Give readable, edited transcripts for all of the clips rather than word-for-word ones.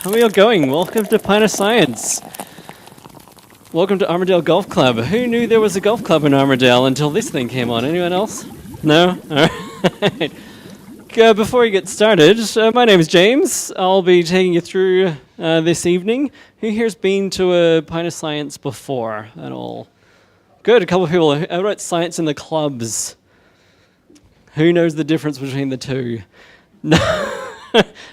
How are we all going? Welcome to Pint of Science. Welcome to Armidale Golf Club. Who knew there was a golf club in Armidale until this thing came on? Anyone else? No? All right. Before we get started, my name is James. I'll be taking you through this evening. Who here's been to a Pint of Science before at all? Good, a couple of people. I wrote science in the clubs. Who knows the difference between the two? No.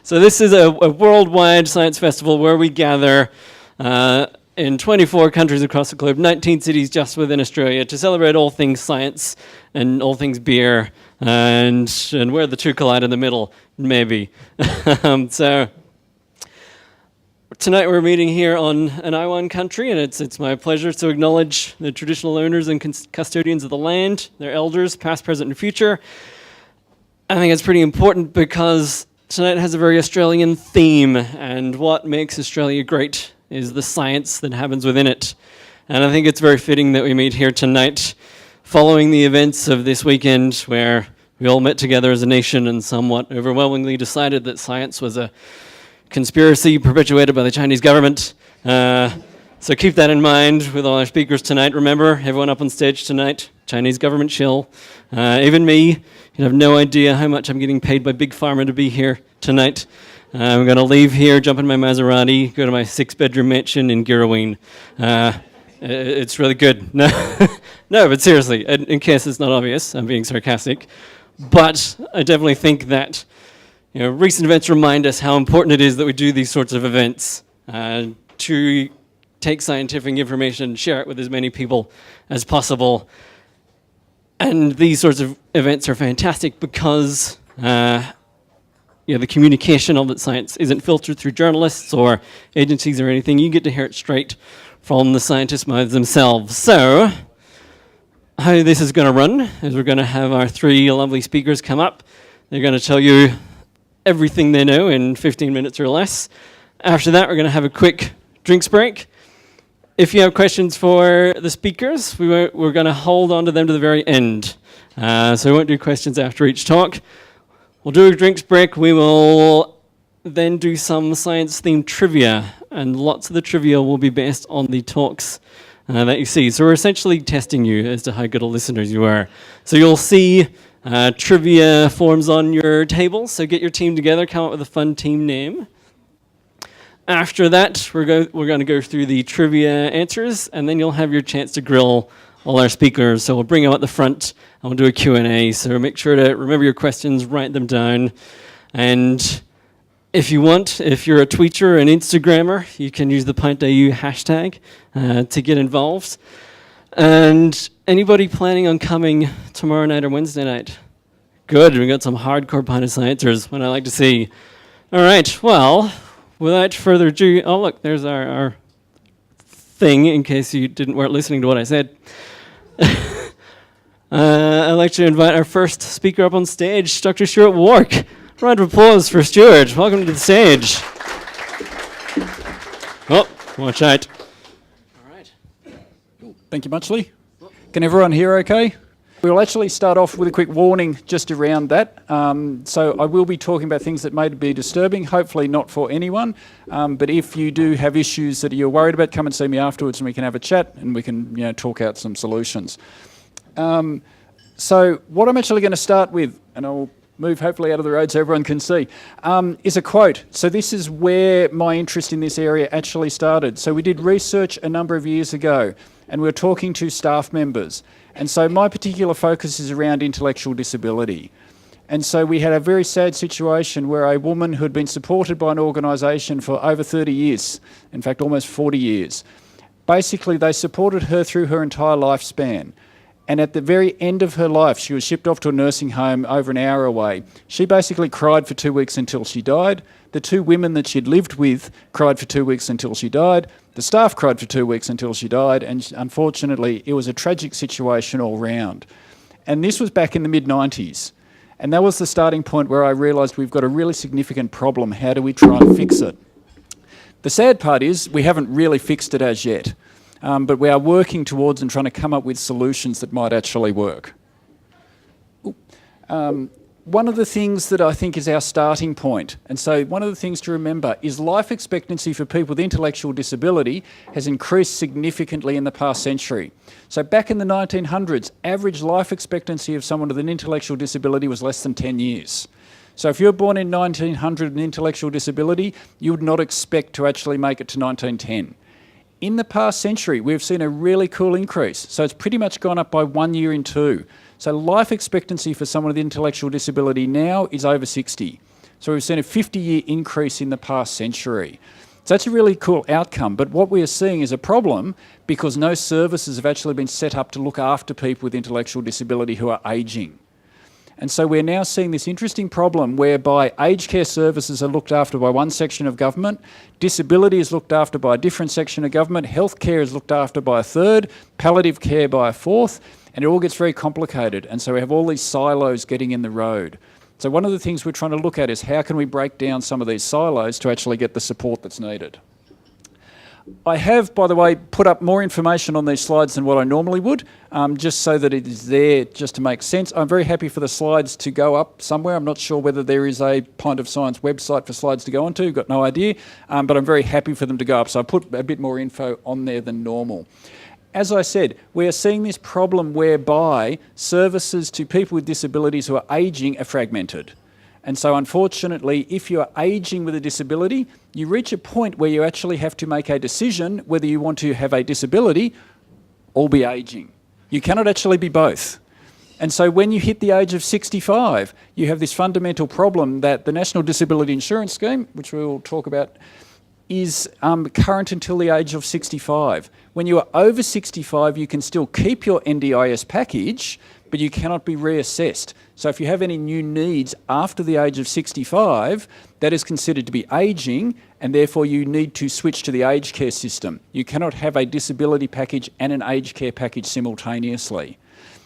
So this is a worldwide science festival where we gather in 24 countries across the globe, 19 cities just within Australia, to celebrate all things science and all things beer, and where the two collide in the middle, maybe. So tonight we're meeting here on an Iwan country, and it's my pleasure to acknowledge the traditional owners and custodians of the land, their elders, past, present, and future. I think it's pretty important because tonight has a very Australian theme, and what makes Australia great is the science that happens within it. And I think it's very fitting that we meet here tonight following the events of this weekend where we all met together as a nation and somewhat overwhelmingly decided that science was a conspiracy perpetuated by the Chinese government. So keep that in mind with all our speakers tonight. Remember, everyone up on stage tonight, Chinese government shill. Even me, you have no idea how much I'm getting paid by Big Pharma to be here tonight. I'm going to leave here, jump in my Maserati, go to my 6-bedroom mansion in Girraween. It's really good. No, but seriously, in case it's not obvious, I'm being sarcastic. But I definitely think that recent events remind us how important it is that we do these sorts of events to take scientific information and share it with as many people as possible. And these sorts of events are fantastic because the communication of that science isn't filtered through journalists or agencies or anything. You get to hear it straight from the scientists' mouths themselves. So how this is going to run is we're going to have our three lovely speakers come up. They're going to tell you everything they know in 15 minutes or less. After that, we're going to have a quick drinks break. If you have questions for the speakers, we're going to hold on to them to the very end. So we won't do questions after each talk. We'll do a drinks break. We will then do some science-themed trivia, and lots of the trivia will be based on the talks that you see. So we're essentially testing you as to how good of listeners you are. So you'll see trivia forms on your table, so get your team together, come up with a fun team name. After that, we're going to go through the trivia answers, and then you'll have your chance to grill all our speakers. So we'll bring them at the front, and we'll do a Q&A. So make sure to remember your questions, write them down. And if you want, if you're a tweeter or an Instagrammer, you can use the PintAU hashtag to get involved. And anybody planning on coming tomorrow night or Wednesday night? Good, we got some hardcore Pint of Sciencers, what I like to see. All right, well, without further ado, oh look, there's our thing, in case you weren't listening to what I said. I'd like to invite our first speaker up on stage, Dr. Stuart Wark. Round of applause for Stuart. Welcome to the stage. Oh, watch out. All right. Thank you much, Lee. Can everyone hear okay? We'll actually start off with a quick warning just around that. So I will be talking about things that may be disturbing, hopefully not for anyone. But if you do have issues that you're worried about, come and see me afterwards and we can have a chat and we can talk out some solutions. So what I'm actually going to start with, and I'll move hopefully out of the road so everyone can see, is a quote. So this is where my interest in this area actually started. So we did research a number of years ago and we were talking to staff members. And so my particular focus is around intellectual disability. And so we had a very sad situation where a woman who had been supported by an organisation for over 30 years, in fact almost 40 years, basically they supported her through her entire lifespan. And at the very end of her life, she was shipped off to a nursing home over an hour away. She basically cried for 2 weeks until she died. The two women that she'd lived with cried for 2 weeks until she died. The staff cried for 2 weeks until she died. And unfortunately, it was a tragic situation all round. And this was back in the mid-90s. And that was the starting point where I realised we've got a really significant problem. How do we try and fix it? The sad part is we haven't really fixed it as yet. But we are working towards and trying to come up with solutions that might actually work. one of the things that I think is our starting point, and so one of the things to remember is life expectancy for people with intellectual disability has increased significantly in the past century. So back in the 1900s, average life expectancy of someone with an intellectual disability was less than 10 years. So if you're born in 1900 with an intellectual disability, you would not expect to actually make it to 1910. In the past century, we've seen a really cool increase. So it's pretty much gone up by 1 year in 2. So life expectancy for someone with intellectual disability now is over 60. So we've seen a 50-year increase in the past century. So that's a really cool outcome. But what we are seeing is a problem because no services have actually been set up to look after people with intellectual disability who are ageing. And so we're now seeing this interesting problem whereby aged care services are looked after by one section of government, disability is looked after by a different section of government, healthcare is looked after by a third, palliative care by a fourth, and it all gets very complicated. And so we have all these silos getting in the road. So one of the things we're trying to look at is how can we break down some of these silos to actually get the support that's needed. I have, by the way, put up more information on these slides than what I normally would, just so that it is there just to make sense. I'm very happy for the slides to go up somewhere. I'm not sure whether there is a Pint of Science website for slides to go onto, got no idea, but I'm very happy for them to go up. So I put a bit more info on there than normal. As I said, we are seeing this problem whereby services to people with disabilities who are ageing are fragmented. And so unfortunately, if you are ageing with a disability, you reach a point where you actually have to make a decision whether you want to have a disability or be ageing. You cannot actually be both. And so when you hit the age of 65, you have this fundamental problem that the National Disability Insurance Scheme, which we will talk about, is current until the age of 65. When you are over 65, you can still keep your NDIS package, but you cannot be reassessed. So if you have any new needs after the age of 65, that is considered to be ageing, and therefore you need to switch to the aged care system. You cannot have a disability package and an aged care package simultaneously.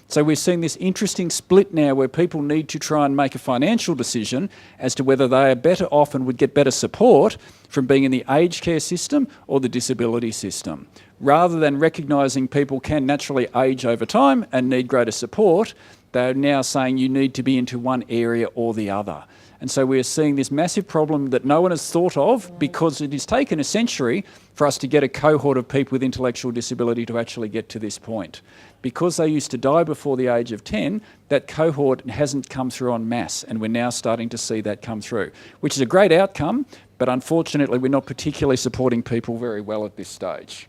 So we're seeing this interesting split now where people need to try and make a financial decision as to whether they are better off and would get better support from being in the aged care system or the disability system. Rather than recognising people can naturally age over time and need greater support, they're now saying you need to be into one area or the other. And so we're seeing this massive problem that no one has thought of because it has taken a century for us to get a cohort of people with intellectual disability to actually get to this point. Because they used to die before the age of 10, that cohort hasn't come through en masse, and we're now starting to see that come through, which is a great outcome, but unfortunately we're not particularly supporting people very well at this stage.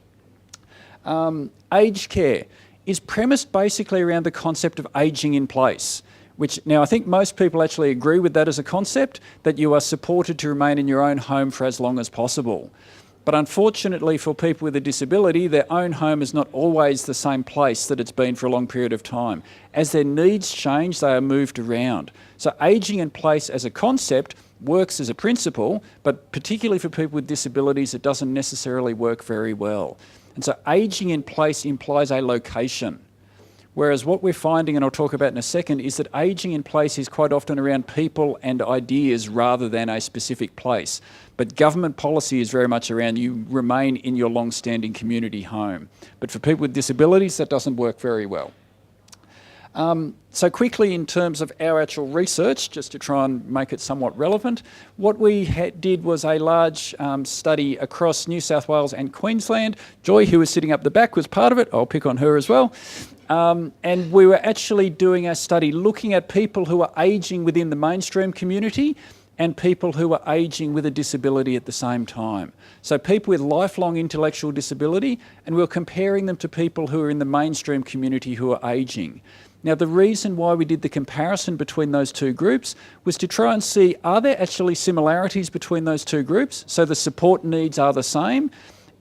Aged care is premised basically around the concept of ageing in place, which now I think most people actually agree with that as a concept, that you are supported to remain in your own home for as long as possible. But unfortunately for people with a disability, their own home is not always the same place that it's been for a long period of time. As their needs change, they are moved around. So ageing in place as a concept works as a principle, but particularly for people with disabilities, it doesn't necessarily work very well. And so ageing in place implies a location. Whereas what we're finding, and I'll talk about in a second, is that ageing in place is quite often around people and ideas rather than a specific place. But government policy is very much around you remain in your long-standing community home. But for people with disabilities, that doesn't work very well. So quickly, in terms of our actual research, just to try and make it somewhat relevant, what we did was a large study across New South Wales and Queensland. Joy, who was sitting up the back, was part of it. I'll pick on her as well. And we were actually doing a study looking at people who are ageing within the mainstream community and people who are ageing with a disability at the same time. So people with lifelong intellectual disability, and we were comparing them to people who are in the mainstream community who are ageing. Now, the reason why we did the comparison between those two groups was to try and see, are there actually similarities between those two groups? So the support needs are the same,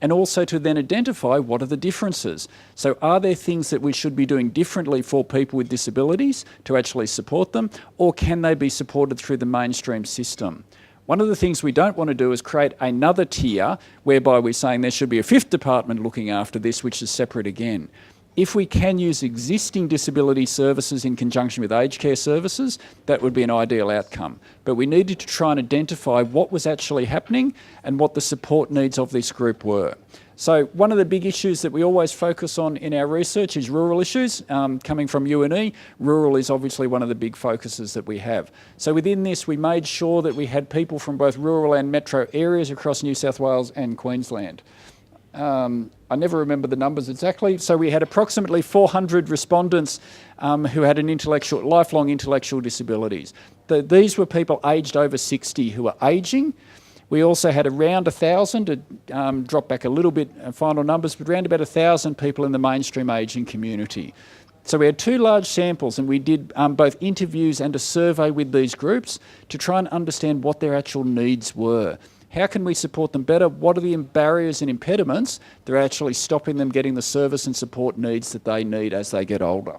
and also to then identify what are the differences. So are there things that we should be doing differently for people with disabilities to actually support them, or can they be supported through the mainstream system? One of the things we don't want to do is create another tier whereby we're saying there should be a fifth department looking after this, which is separate again. If we can use existing disability services in conjunction with aged care services, that would be an ideal outcome. But we needed to try and identify what was actually happening and what the support needs of this group were. So one of the big issues that we always focus on in our research is rural issues. Coming from UNE, rural is obviously one of the big focuses that we have. So within this, we made sure that we had people from both rural and metro areas across New South Wales and Queensland. I never remember the numbers exactly. So we had approximately 400 respondents who had lifelong intellectual disabilities. These were people aged over 60 who were ageing. We also had around 1,000, to drop back a little bit, final numbers, but around about 1,000 people in the mainstream ageing community. So we had two large samples, and we did both interviews and a survey with these groups to try and understand what their actual needs were. How can we support them better? What are the barriers and impediments that are actually stopping them getting the service and support needs that they need as they get older?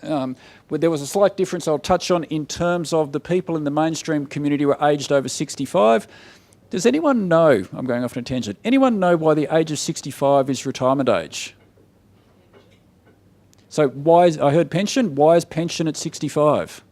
There was a slight difference I'll touch on in terms of the people in the mainstream community who are aged over 65. Does anyone know, I'm going off on a tangent, anyone know why the age of 65 is retirement age? So I heard pension, why is pension at 65?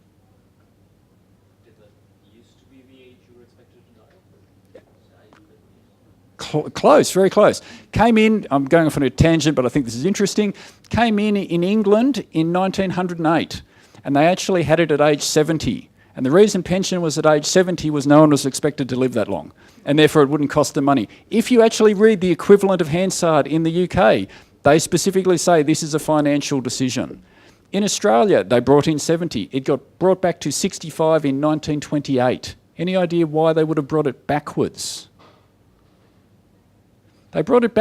Close, very close. Came in, I'm going off on a tangent, but I think this is interesting, came in England in 1908, and they actually had it at age 70. And the reason pension was at age 70 was no one was expected to live that long, and therefore it wouldn't cost them money. If you actually read the equivalent of Hansard in the UK, they specifically say this is a financial decision. In Australia, they brought in 70. It got brought back to 65 in 1928. Any idea why they would have brought it backwards? They brought it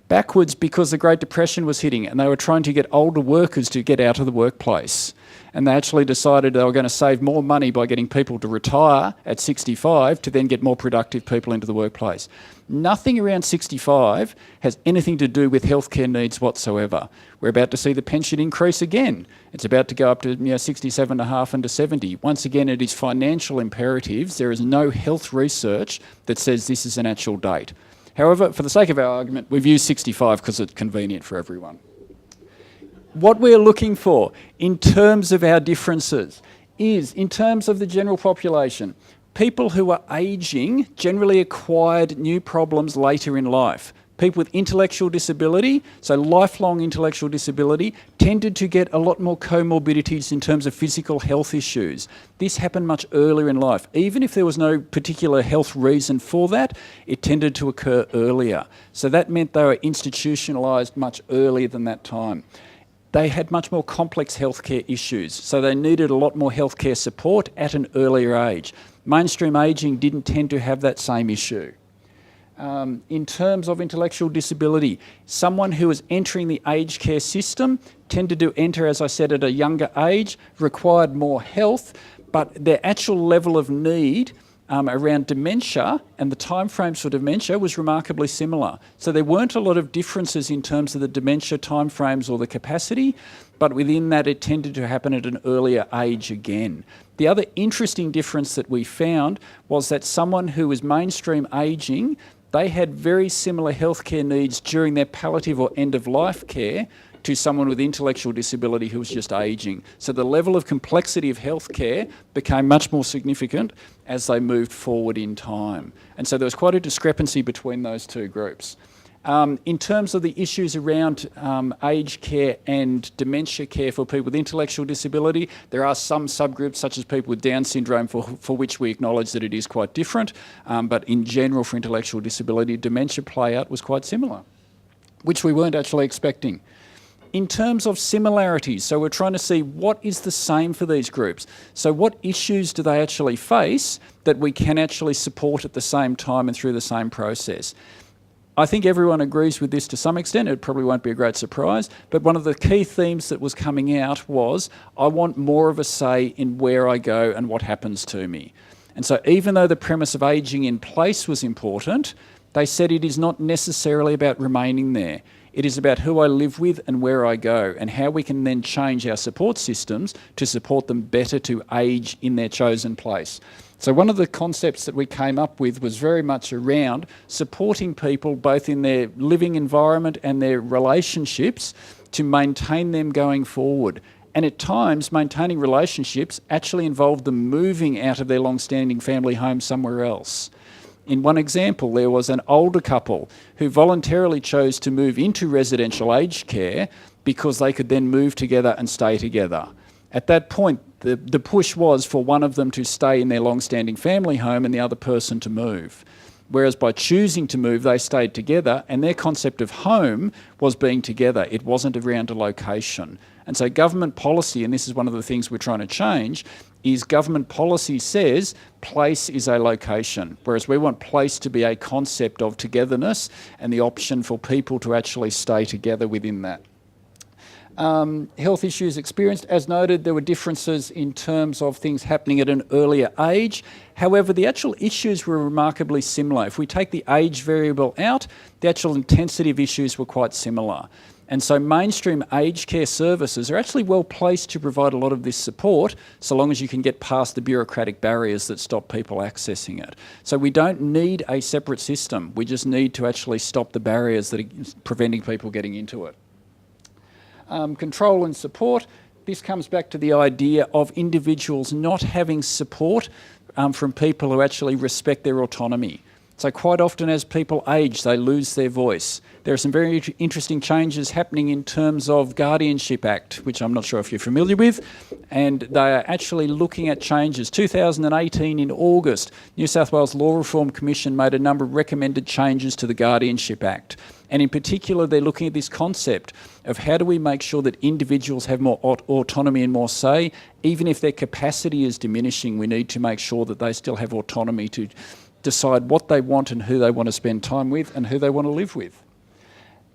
backwards because the Great Depression was hitting, and they were trying to get older workers to get out of the workplace. And they actually decided they were going to save more money by getting people to retire at 65 to then get more productive people into the workplace. Nothing around 65 has anything to do with healthcare needs whatsoever. We're about to see the pension increase again. It's about to go up to 67.5 and to 70. Once again, it is financial imperatives. There is no health research that says this is an actual date. However, for the sake of our argument, we've used 65 because it's convenient for everyone. What we're looking for in terms of our differences is, in terms of the general population, people who are ageing generally acquired new problems later in life. People with intellectual disability, so lifelong intellectual disability, tended to get a lot more comorbidities in terms of physical health issues. This happened much earlier in life. Even if there was no particular health reason for that, it tended to occur earlier. So that meant they were institutionalised much earlier than that time. They had much more complex healthcare issues, so they needed a lot more healthcare support at an earlier age. Mainstream ageing didn't tend to have that same issue. In terms of intellectual disability, someone who was entering the aged care system tended to enter, as I said, at a younger age, required more health, but their actual level of need around dementia and the timeframes for dementia was remarkably similar. So there weren't a lot of differences in terms of the dementia timeframes or the capacity, but within that it tended to happen at an earlier age again. The other interesting difference that we found was that someone who was mainstream ageing, they had very similar healthcare needs during their palliative or end-of-life care to someone with intellectual disability who was just ageing. So the level of complexity of healthcare became much more significant as they moved forward in time. And so there was quite a discrepancy between those two groups. In terms of the issues around aged care and dementia care for people with intellectual disability, there are some subgroups, such as people with Down syndrome, for which we acknowledge that it is quite different. But in general, for intellectual disability, dementia play-out was quite similar, which we weren't actually expecting. In terms of similarities, so we're trying to see what is the same for these groups. So what issues do they actually face that we can actually support at the same time and through the same process? I think everyone agrees with this to some extent. It probably won't be a great surprise, but one of the key themes that was coming out was, I want more of a say in where I go and what happens to me. And so even though the premise of ageing in place was important, they said it is not necessarily about remaining there. It is about who I live with and where I go, and how we can then change our support systems to support them better to age in their chosen place. So one of the concepts that we came up with was very much around supporting people both in their living environment and their relationships to maintain them going forward. And at times, maintaining relationships actually involved them moving out of their long-standing family home somewhere else. In one example, there was an older couple who voluntarily chose to move into residential aged care because they could then move together and stay together. At that point, the push was for one of them to stay in their long-standing family home and the other person to move. Whereas by choosing to move, they stayed together, and their concept of home was being together. It wasn't around a location. And so government policy, and this is one of the things we're trying to change, is government policy says place is a location, whereas we want place to be a concept of togetherness and the option for people to actually stay together within that. Health issues experienced. As noted, there were differences in terms of things happening at an earlier age. However, the actual issues were remarkably similar. If we take the age variable out, the actual intensity of issues were quite similar. And so mainstream aged care services are actually well placed to provide a lot of this support, so long as you can get past the bureaucratic barriers that stop people accessing it. So we don't need a separate system. We just need to actually stop the barriers that are preventing people getting into it. Control and support. This comes back to the idea of individuals not having support from people who actually respect their autonomy. So quite often as people age, they lose their voice. There are some very interesting changes happening in terms of Guardianship Act, which I'm not sure if you're familiar with, and they are actually looking at changes. 2018 in August, New South Wales Law Reform Commission made a number of recommended changes to the Guardianship Act. And in particular, they're looking at this concept of how do we make sure that individuals have more autonomy and more say. Even if their capacity is diminishing, we need to make sure that they still have autonomy to decide what they want and who they want to spend time with and who they want to live with.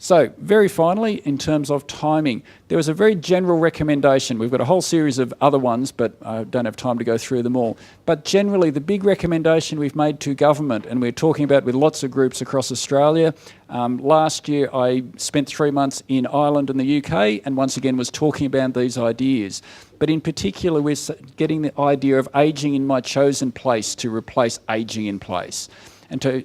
So, very finally, in terms of timing, there was a very general recommendation. We've got a whole series of other ones, but I don't have time to go through them all. But generally, the big recommendation we've made to government, and we're talking about with lots of groups across Australia. Last year, I spent 3 months in Ireland and the UK, and once again was talking about these ideas. But in particular, we're getting the idea of ageing in my chosen place to replace ageing in place.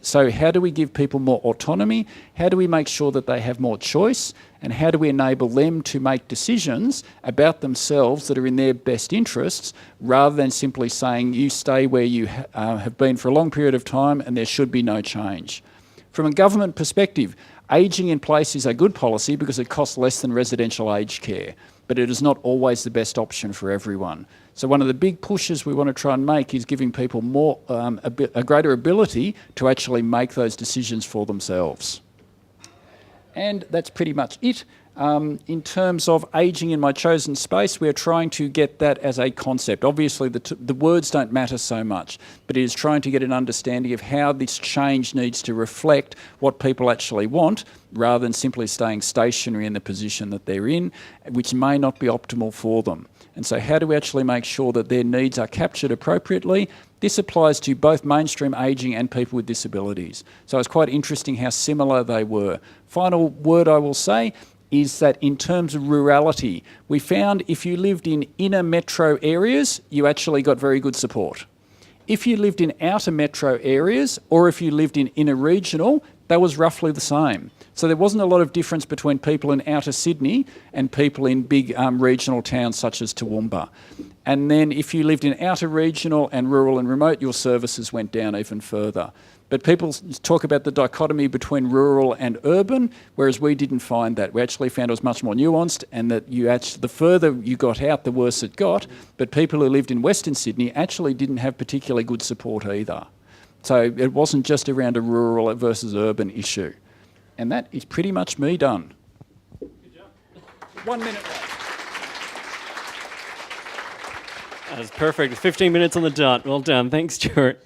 So how do we give people more autonomy? How do we make sure that they have more choice? And how do we enable them to make decisions about themselves that are in their best interests, rather than simply saying, you stay where you have been for a long period of time and there should be no change? From a government perspective, ageing in place is a good policy because it costs less than residential aged care, but it is not always the best option for everyone. So one of the big pushes we want to try and make is giving people more, a greater ability to actually make those decisions for themselves. And that's pretty much it. In terms of ageing in my chosen space, we're trying to get that as a concept. Obviously, the words don't matter so much, but it is trying to get an understanding of how this change needs to reflect what people actually want, rather than simply staying stationary in the position that they're in, which may not be optimal for them. And so how do we actually make sure that their needs are captured appropriately? This applies to both mainstream ageing and people with disabilities. So it's quite interesting how similar they were. Final word I will say is that in terms of rurality, we found if you lived in inner metro areas, you actually got very good support. If you lived in outer metro areas, or if you lived in inner regional, that was roughly the same. So there wasn't a lot of difference between people in outer Sydney and people in big regional towns such as Toowoomba. And then if you lived in outer regional and rural and remote, your services went down even further. But people talk about the dichotomy between rural and urban, whereas we didn't find that. We actually found it was much more nuanced, and that the further you got out, the worse it got. But people who lived in Western Sydney actually didn't have particularly good support either. So it wasn't just around a rural versus urban issue. And that is pretty much me done. Good job. 1 minute left. That was perfect. 15 minutes on the dot. Well done. Thanks, Stuart.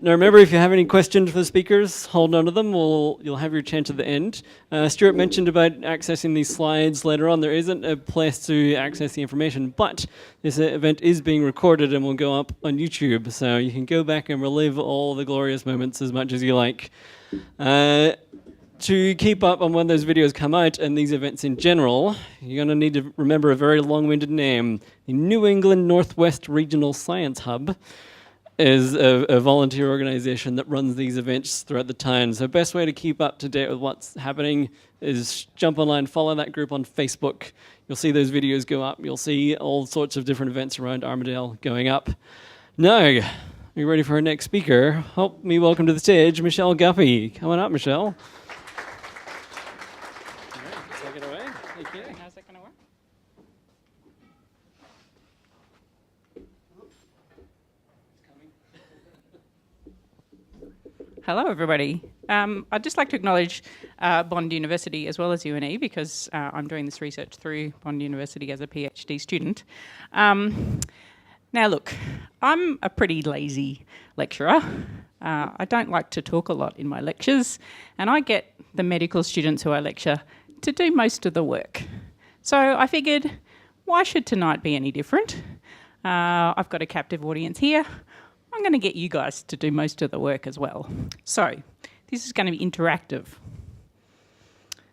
Now remember, if you have any questions for the speakers, hold on to them. You'll have your chance at the end. Stuart mentioned about accessing these slides later on. There isn't a place to access the information, but this event is being recorded and will go up on YouTube, so you can go back and relive all the glorious moments as much as you like. To keep up on when those videos come out and these events in general, you're going to need to remember a very long-winded name. The New England Northwest Regional Science Hub is a volunteer organization that runs these events throughout the town. So best way to keep up to date with what's happening is jump online, follow that group on Facebook. You'll see those videos go up. You'll see all sorts of different events around Armidale going up. Now, Are you ready for our next speaker? Help me welcome to the stage Michelle Guppy. Come on up, Michelle. All right, take it away. Thank you. How's that going to work? Hello, everybody. I'd just like to acknowledge Bond University as well as UNE because I'm doing this research through Bond University as a PhD student. Now, look, I'm a pretty lazy lecturer. I don't like to talk a lot in my lectures, and I get the medical students who I lecture to do most of the work. So I figured, why should tonight be any different? I've got a captive audience here. I'm going to get you guys to do most of the work as well. So this is going to be interactive.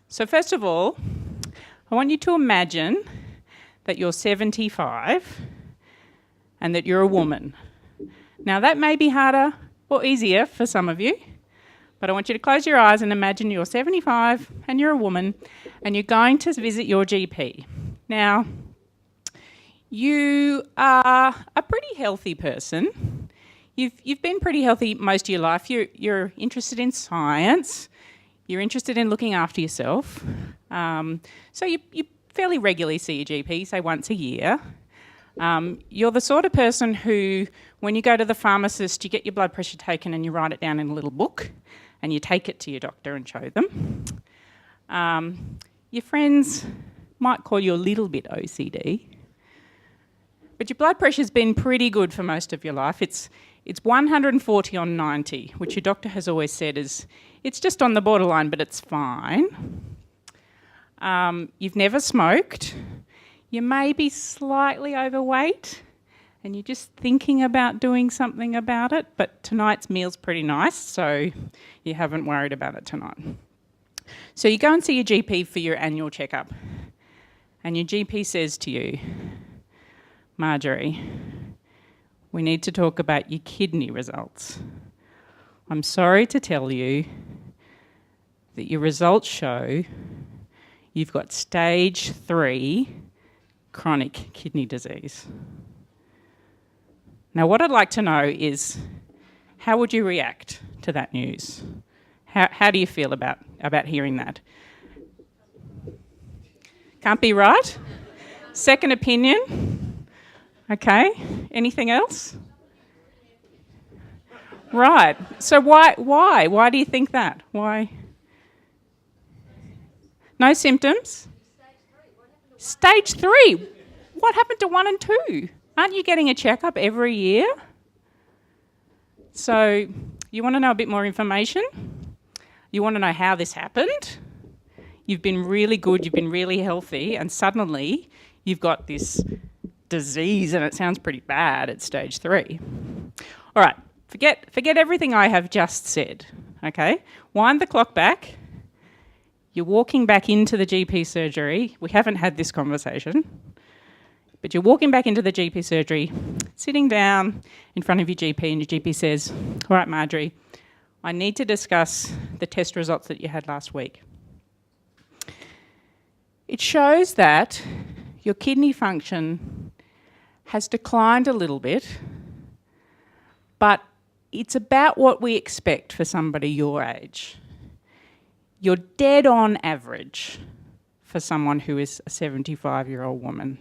So first of all, I want you to imagine that you're 75 and that you're a woman. Now that may be harder or easier for some of you, but I want you to close your eyes and imagine you're 75 and you're a woman and you're going to visit your GP. Now, you are a pretty healthy person. You've been pretty healthy most of your life. You're interested in science. You're interested in looking after yourself. So you fairly regularly see your GP, say once a year. You're the sort of person who, when you go to the pharmacist, you get your blood pressure taken and you write it down in a little book and you take it to your doctor and show them. Your friends might call you a little bit OCD, but your blood pressure's been pretty good for most of your life. It's 140 on 90, which your doctor has always said is, it's just on the borderline, but it's fine. You've never smoked. You may be slightly overweight and you're just thinking about doing something about it, but tonight's meal's pretty nice, so you haven't worried about it tonight. So you go and see your GP for your annual checkup, and your GP says to you, Marjorie, we need to talk about your kidney results. I'm sorry to tell you that your results show you've got stage 3 chronic kidney disease. Now, what I'd like to know is, how would you react to that news? How do you feel about hearing that? Can't be right? Second opinion? Okay. Anything else? Right. So why? Why do you think that? Why? No symptoms? Stage 3. What happened to 1 and 2? Aren't you getting a checkup every year? So you want to know a bit more information? You want to know how this happened? You've been really good, you've been really healthy, and suddenly you've got this disease and it sounds pretty bad at stage 3. All right, forget everything I have just said, okay? Wind the clock back. You're walking back into the GP surgery. We haven't had this conversation, but you're walking back into the GP surgery, sitting down in front of your GP, and your GP says, all right, Marjorie, I need to discuss the test results that you had last week. It shows that your kidney function has declined a little bit, but it's about what we expect for somebody your age. You're dead on average for someone who is a 75-year-old woman.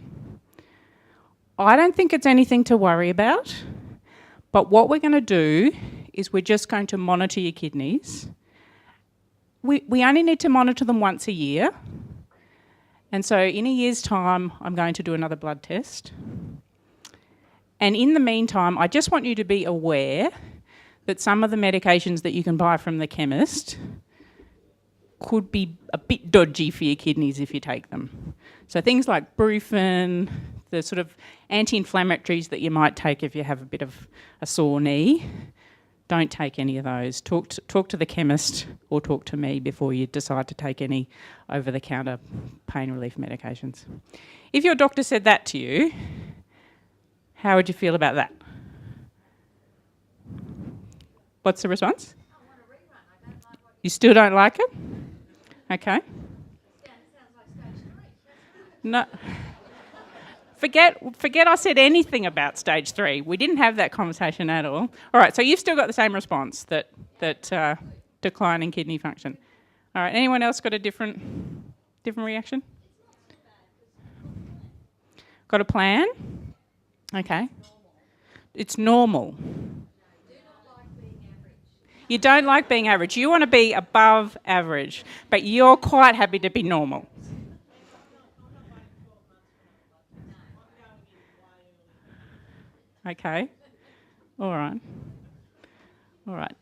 I don't think it's anything to worry about, but what we're going to do is we're just going to monitor your kidneys. We only need to monitor them once a year, and so in a year's time, I'm going to do another blood test. And in the meantime, I just want you to be aware that some of the medications that you can buy from the chemist could be a bit dodgy for your kidneys if you take them. So things like Brufen, the sort of anti-inflammatories that you might take if you have a bit of a sore knee, don't take any of those. Talk to the chemist or talk to me before you decide to take any over-the-counter pain relief medications. If your doctor said that to you, how would you feel about that? What's the response? You still don't like it? Okay. No. Forget I said anything about stage 3. We didn't have that conversation at all. All right, so you've still got the same response, that decline in kidney function. All right, anyone else got a different reaction? Got a plan? Okay. It's normal. You don't like being average. You want to be above average, but you're quite happy to be normal. Okay. All right.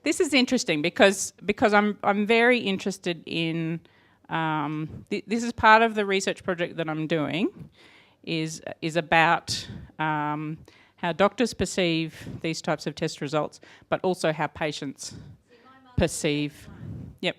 This is interesting because I'm very interested in this is part of the research project that I'm doing is about how doctors perceive these types of test results, but also how patients perceive. Yep.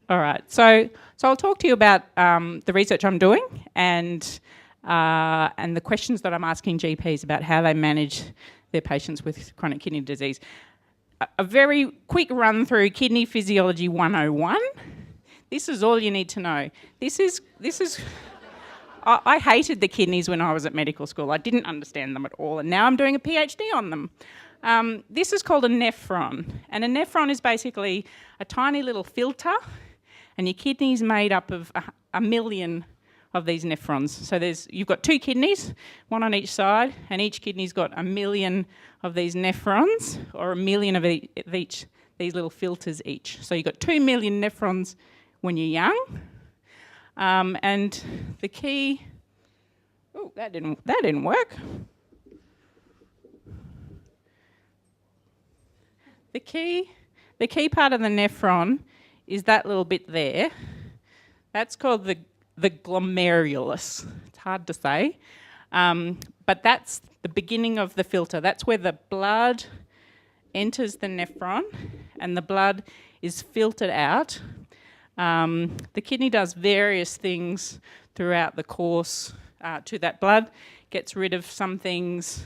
All right. So I'll talk to you about the research I'm doing and the questions that I'm asking GPs about how they manage their patients with chronic kidney disease. A very quick run through Kidney Physiology 101. This is all you need to know. This is. I hated the kidneys when I was at medical school. I didn't understand them at all, and now I'm doing a PhD on them. This is called a nephron, and a nephron is basically a tiny little filter, and your kidney's made up of a million of these nephrons. So you've got 2 kidneys, one on each side, and each kidney's got a million of these nephrons, or a million of each these little filters each. So you've got 2 million nephrons when you're young. And the key... Oh, that didn't work. The key part of the nephron is that little bit there. That's called the glomerulus. It's hard to say. But that's the beginning of the filter. That's where the blood enters the nephron and the blood is filtered out. The kidney does various things throughout the course to that blood, gets rid of some things,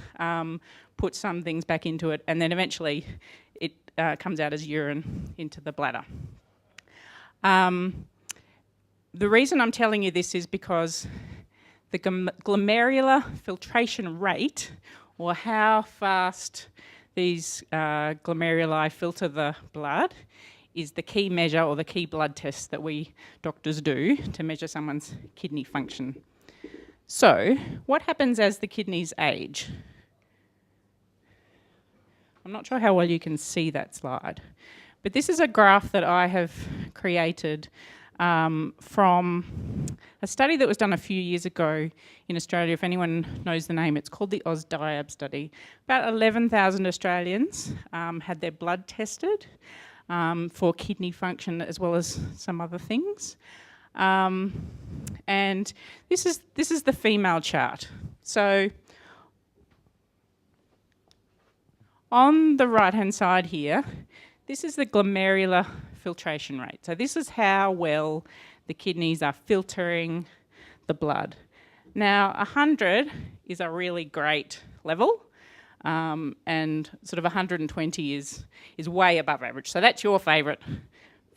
puts some things back into it, and then eventually it comes out as urine into the bladder. The reason I'm telling you this is because the glomerular filtration rate, or how fast these glomeruli filter the blood, is the key measure or the key blood test that we doctors do to measure someone's kidney function. So, what happens as the kidneys age? I'm not sure how well you can see that slide, but this is a graph that I have created from a study that was done a few years ago in Australia. If anyone knows the name, it's called the AusDiab study. About 11,000 Australians had their blood tested for kidney function as well as some other things. And this is the female chart. So on the right-hand side here, this is the glomerular filtration rate. So this is how well the kidneys are filtering the blood. Now, 100 is a really great level, and sort of 120 is way above average. So that's your favourite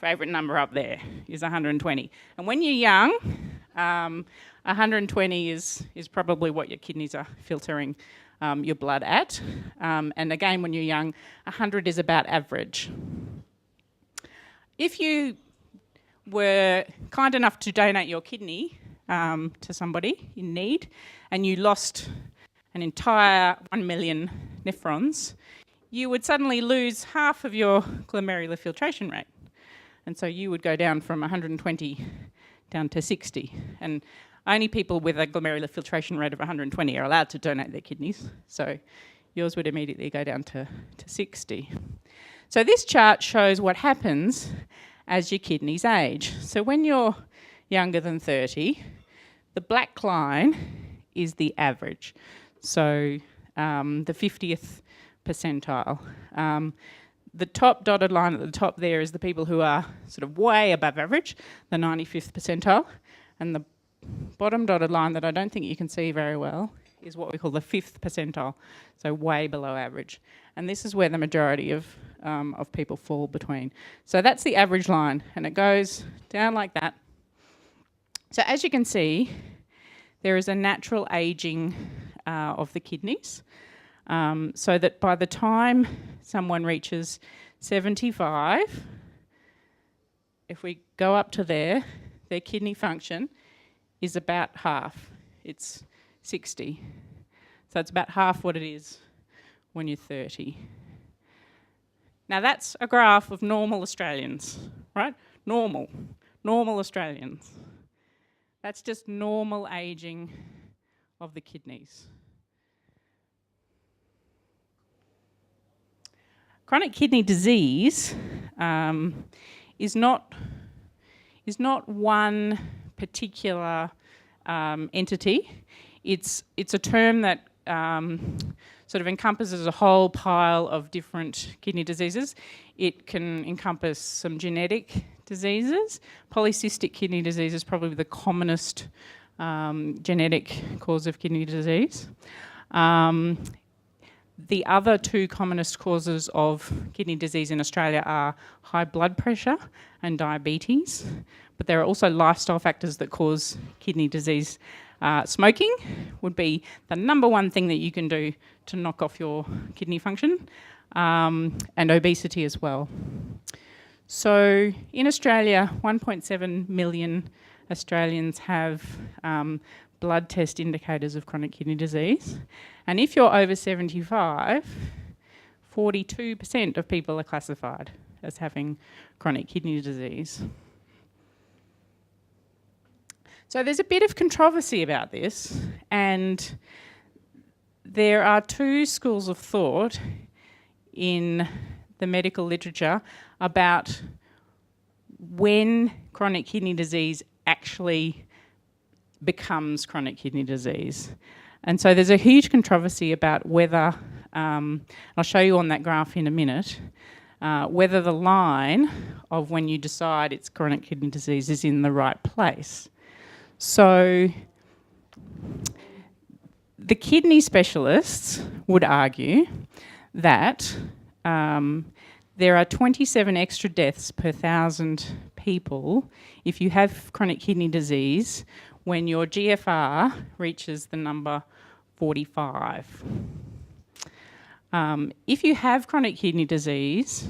number up there, is 120. And when you're young, 120 is probably what your kidneys are filtering your blood at. And again, when you're young, 100 is about average. If you were kind enough to donate your kidney to somebody in need, and you lost an entire 1 million nephrons, you would suddenly lose half of your glomerular filtration rate. And so you would go down from 120 down to 60. And only people with a glomerular filtration rate of 120 are allowed to donate their kidneys. So yours would immediately go down to 60. So this chart shows what happens as your kidneys age. So when you're younger than 30, the black line is the average. So the 50th percentile. The top dotted line at the top there is the people who are sort of way above average, the 95th percentile. And the bottom dotted line that I don't think you can see very well is what we call the 5th percentile, so way below average. And this is where the majority of of people fall between. So that's the average line, and it goes down like that. So as you can see, there is a natural ageing of the kidneys, so that by the time someone reaches 75, if we go up to there, their kidney function is about half. It's 60. So it's about half what it is when you're 30. Now that's a graph of normal Australians, right? Normal Australians. That's just normal ageing of the kidneys. Chronic kidney disease is not one particular entity. It's a term that sort of encompasses a whole pile of different kidney diseases. It can encompass some genetic diseases. Polycystic kidney disease is probably the commonest genetic cause of kidney disease. The other two commonest causes of kidney disease in Australia are high blood pressure and diabetes, but there are also lifestyle factors that cause kidney disease. Smoking would be the number one thing that you can do to knock off your kidney function, and obesity as well. So in Australia, 1.7 million Australians have blood test indicators of chronic kidney disease. And if you're over 75, 42% of people are classified as having chronic kidney disease. So there's a bit of controversy about this, and there are two schools of thought in the medical literature about when chronic kidney disease actually becomes chronic kidney disease. And so there's a huge controversy about whether, I'll show you on that graph in a minute, whether the line of when you decide it's chronic kidney disease is in the right place. So the kidney specialists would argue that there are 27 extra deaths per 1,000 people if you have chronic kidney disease when your GFR reaches the number 45. If you have chronic kidney disease,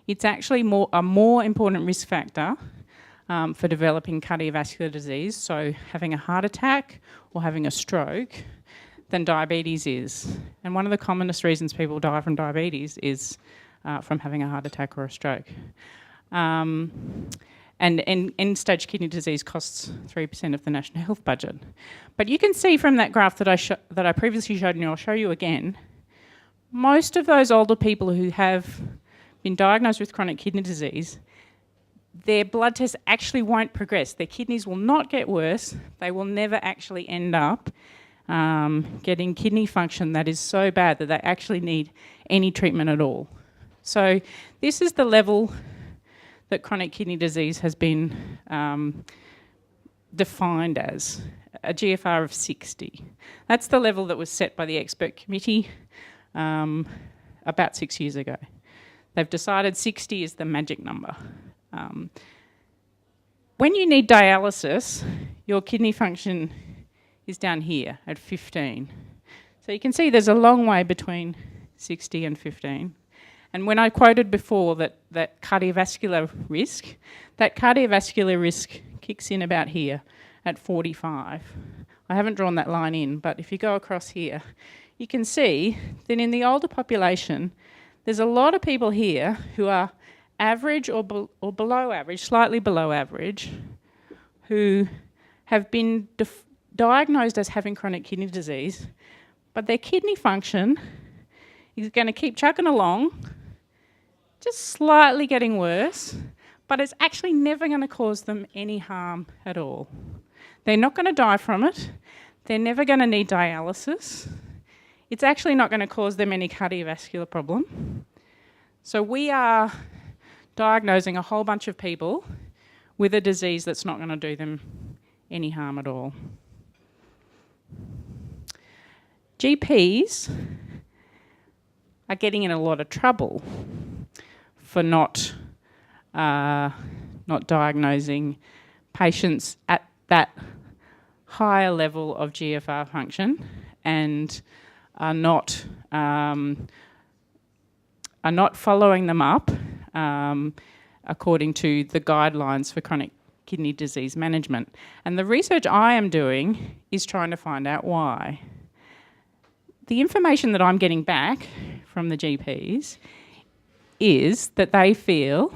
it's actually a more important risk factor for developing cardiovascular disease, so having a heart attack or having a stroke, than diabetes is. And one of the commonest reasons people die from diabetes is from having a heart attack or a stroke. And end-stage kidney disease costs 3% of the national health budget. But you can see from that graph that I previously showed, and I'll show you again, most of those older people who have been diagnosed with chronic kidney disease, their blood tests actually won't progress. Their kidneys will not get worse. They will never actually end up getting kidney function that is so bad that they actually need any treatment at all. So this is the level that chronic kidney disease has been defined as, a GFR of 60. That's the level that was set by the expert committee about 6 years ago. They've decided 60 is the magic number. When you need dialysis, your kidney function is down here at 15. So you can see there's a long way between 60 and 15. And when I quoted before that cardiovascular risk, that cardiovascular risk kicks in about here at 45. I haven't drawn that line in, but if you go across here, you can see that in the older population, there's a lot of people here who are average or below average, slightly below average, who have been diagnosed as having chronic kidney disease, but their kidney function is going to keep chugging along, just slightly getting worse, but it's actually never going to cause them any harm at all. They're not going to die from it. They're never going to need dialysis. It's actually not going to cause them any cardiovascular problem. So we are diagnosing a whole bunch of people with a disease that's not going to do them any harm at all. GPs are getting in a lot of trouble for not diagnosing patients at that higher level of GFR function and are not following them up according to the guidelines for chronic kidney disease management. And the research I am doing is trying to find out why. The information that I'm getting back from the GPs is that they feel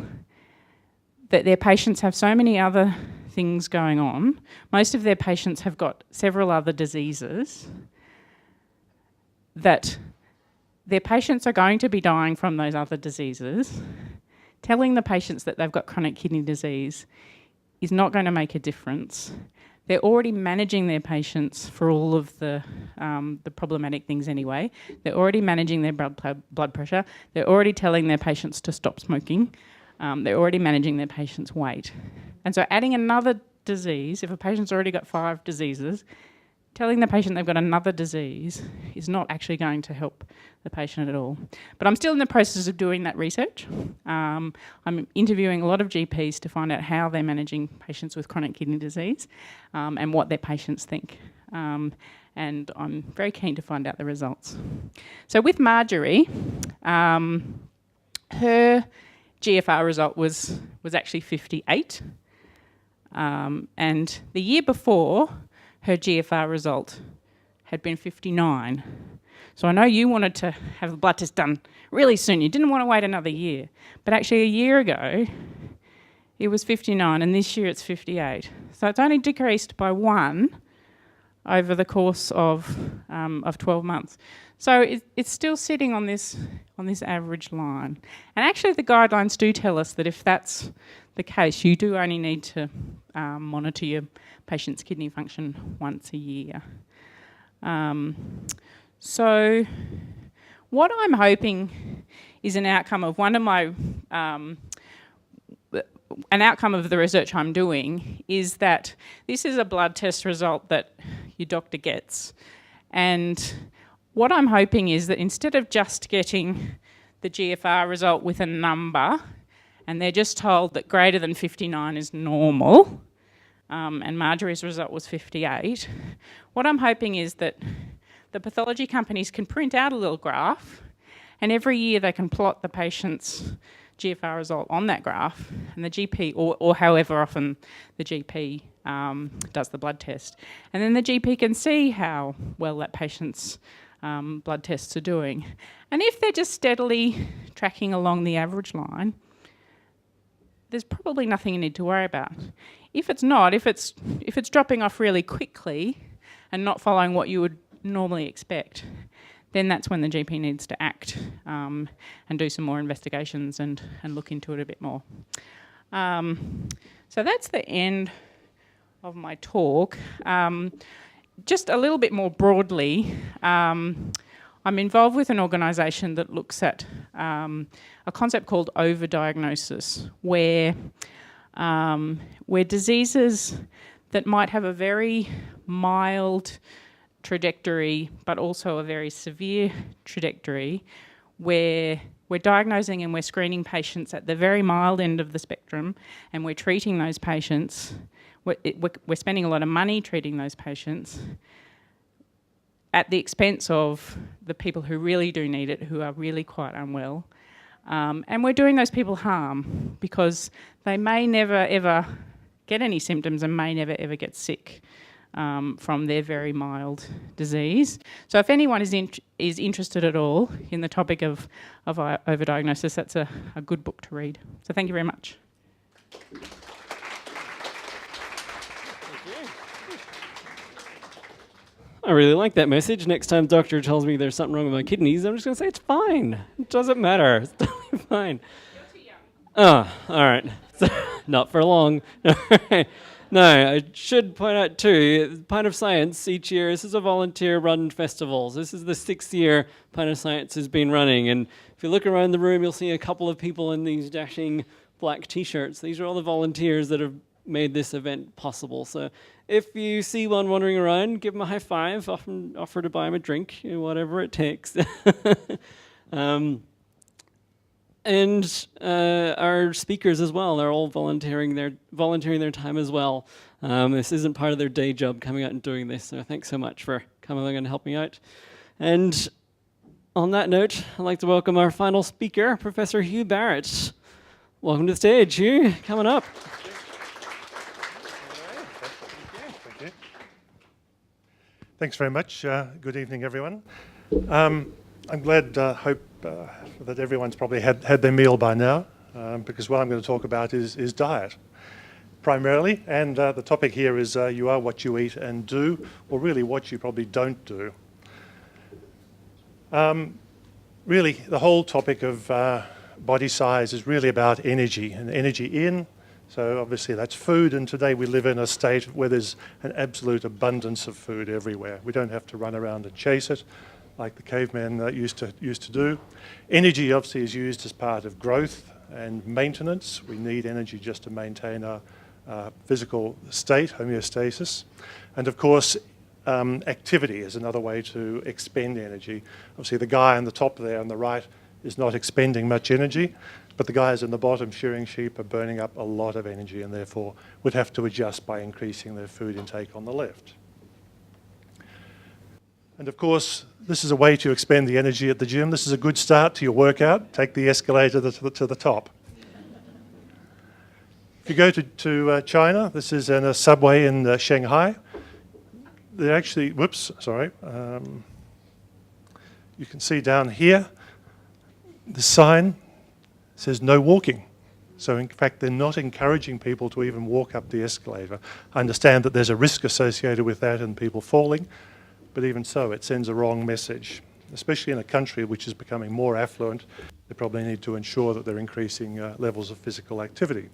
that their patients have so many other things going on. Most of their patients have got several other diseases that their patients are going to be dying from those other diseases. Telling the patients that they've got chronic kidney disease is not going to make a difference. They're already managing their patients for all of the problematic things anyway. They're already managing their blood pressure. They're already telling their patients to stop smoking. They're already managing their patients' weight. And so adding another disease, if a patient's already got 5 diseases, telling the patient they've got another disease is not actually going to help the patient at all. But I'm still in the process of doing that research. I'm interviewing a lot of GPs to find out how they're managing patients with chronic kidney disease and what their patients think. And I'm very keen to find out the results. So with Marjorie, her GFR result was actually 58. And the year before, her GFR result had been 59. So I know you wanted to have the blood test done really soon. You didn't want to wait another year. But actually a year ago, it was 59, and this year it's 58. So it's only decreased by 1 over the course of 12 months. So it's still sitting on this average line. And actually the guidelines do tell us that if that's the case, you do only need to monitor your patient's kidney function once a year. So what I'm hoping is an outcome of an outcome of the research I'm doing is that this is a blood test result that your doctor gets. And what I'm hoping is that instead of just getting the GFR result with a number, and they're just told that greater than 59 is normal, and Marjorie's result was 58, what I'm hoping is that the pathology companies can print out a little graph, and every year they can plot the patient's GFR result on that graph, and the GP, or however often the GP does the blood test. And then the GP can see how well that patient's blood tests are doing. And if they're just steadily tracking along the average line, there's probably nothing you need to worry about. If it's not, if it's dropping off really quickly and not following what you would normally expect, then that's when the GP needs to act and do some more investigations and look into it a bit more. So that's the end of my talk. Just a little bit more broadly, I'm involved with an organisation that looks at a concept called overdiagnosis, where diseases that might have a very mild trajectory but also a very severe trajectory, where we're diagnosing and we're screening patients at the very mild end of the spectrum, and we're treating those patients. We're spending a lot of money treating those patients at the expense of the people who really do need it, who are really quite unwell. And we're doing those people harm because they may never ever get any symptoms and may never ever get sick from their very mild disease. So if anyone is interested at all in the topic of overdiagnosis, that's a good book to read. So thank you very much. I really like that message. Next time doctor tells me there's something wrong with my kidneys, I'm just going to say it's fine. It doesn't matter. It's totally fine. You're too young. Oh, all right. Not for long. No, I should point out too, Pint of Science each year, this is a volunteer-run festival. This is the 6th year Pint of Science has been running. And if you look around the room, you'll see a couple of people in these dashing black T-shirts. These are all the volunteers that have made this event possible. So if you see one wandering around, give them a high five, offer to buy them a drink, whatever it takes. And our speakers as well are all volunteering their time as well. This isn't part of their day job coming out and doing this, so thanks so much for coming along and helping out. And on that note, I'd like to welcome our final speaker, Professor Hugh Barrett. Welcome to the stage, Hugh. Coming up. Thank you. Thanks very much. Good evening, everyone. I'm glad, hope that everyone's probably had their meal by now, because what I'm going to talk about is diet, primarily. And the topic here is you are what you eat and do, or really what you probably don't do. Really, the whole topic of body size is really about energy, and energy in. So obviously that's food, and today we live in a state where there's an absolute abundance of food everywhere. We don't have to run around and chase it like the cavemen used to do. Energy obviously is used as part of growth and maintenance. We need energy just to maintain our physical state, homeostasis. And of course, activity is another way to expend energy. Obviously the guy on the top there on the right is not expending much energy, but the guys in the bottom shearing sheep are burning up a lot of energy and therefore would have to adjust by increasing their food intake on the left. And of course, this is a way to expend the energy at the gym. This is a good start to your workout. Take the escalator to the top. If you go to China, this is in a subway in Shanghai. They're actually, whoops, sorry. You can see down here, the sign says no walking. So in fact, they're not encouraging people to even walk up the escalator. I understand that there's a risk associated with that and people falling. But even so, it sends a wrong message, especially in a country which is becoming more affluent. They probably need to ensure that they're increasing levels of physical activity.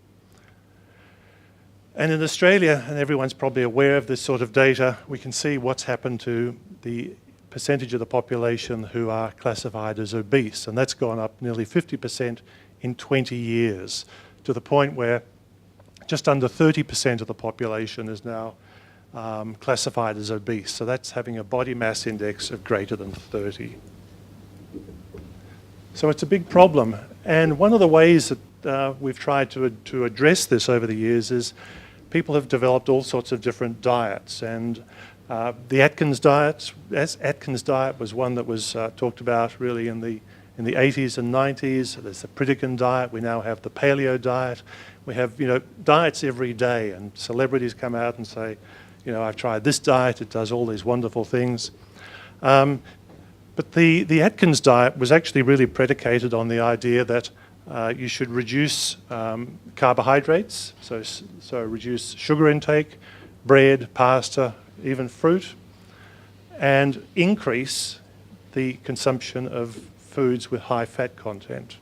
And in Australia, and everyone's probably aware of this sort of data, we can see what's happened to the percentage of the population who are classified as obese. And that's gone up nearly 50% in 20 years, to the point where just under 30% of the population is now classified as obese. So that's having a body mass index of greater than 30. So it's a big problem. And one of the ways that we've tried to address this over the years is people have developed all sorts of different diets. And the Atkins diet was one that was talked about really in the 80s and 90s. There's the Pritikin diet. We now have the paleo diet. We have, diets every day, and celebrities come out and say, I've tried this diet, it does all these wonderful things. But the Atkins diet was actually really predicated on the idea that you should reduce carbohydrates, so reduce sugar intake, bread, pasta, even fruit, and increase the consumption of foods with high fat content.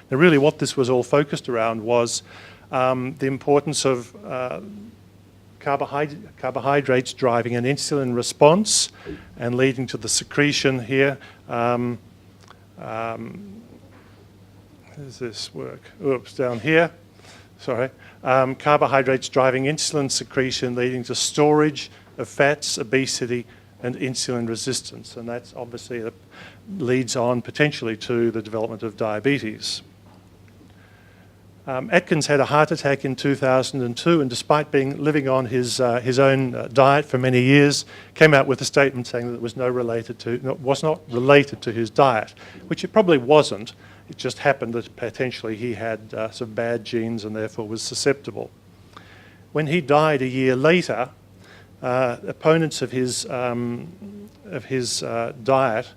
Now really what this was all focused around was the importance of carbohydrates driving an insulin response and leading to the secretion here. How does this work? Oops, down here. Sorry. Carbohydrates driving insulin secretion, leading to storage of fats, obesity, and insulin resistance. And that's obviously leads on potentially to the development of diabetes. Atkins had a heart attack in 2002, and despite living on his own diet for many years, came out with a statement saying that it was was not related to his diet, which it probably wasn't. It just happened that potentially he had some bad genes and therefore was susceptible. When he died a year later, opponents of his diet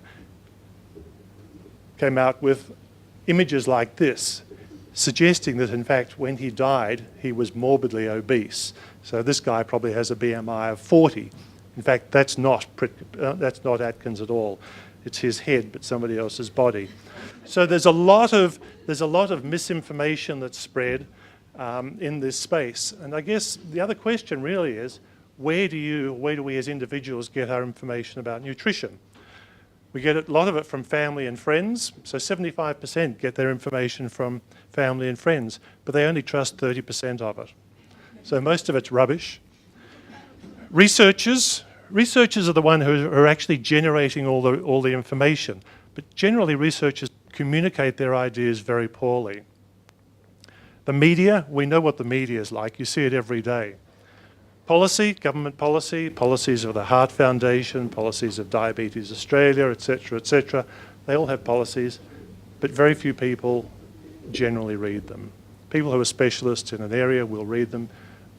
came out with images like this, suggesting that in fact when he died he was morbidly obese. So this guy probably has a BMI of 40. In fact, that's not Atkins at all. It's his head, but somebody else's body. So there's a lot of misinformation that's spread in this space. And I guess the other question really is, where do we as individuals get our information about nutrition? We get a lot of it from family and friends. So 75% get their information from family and friends, but they only trust 30% of it. So most of it's rubbish. Researchers are the one who are actually generating all the information, but generally researchers communicate their ideas very poorly. The media, we know what the media is like. You see it every day. Policy, government policy, policies of the Heart Foundation, policies of Diabetes Australia, etc., they all have policies, but very few people generally read them. People who are specialists in an area will read them,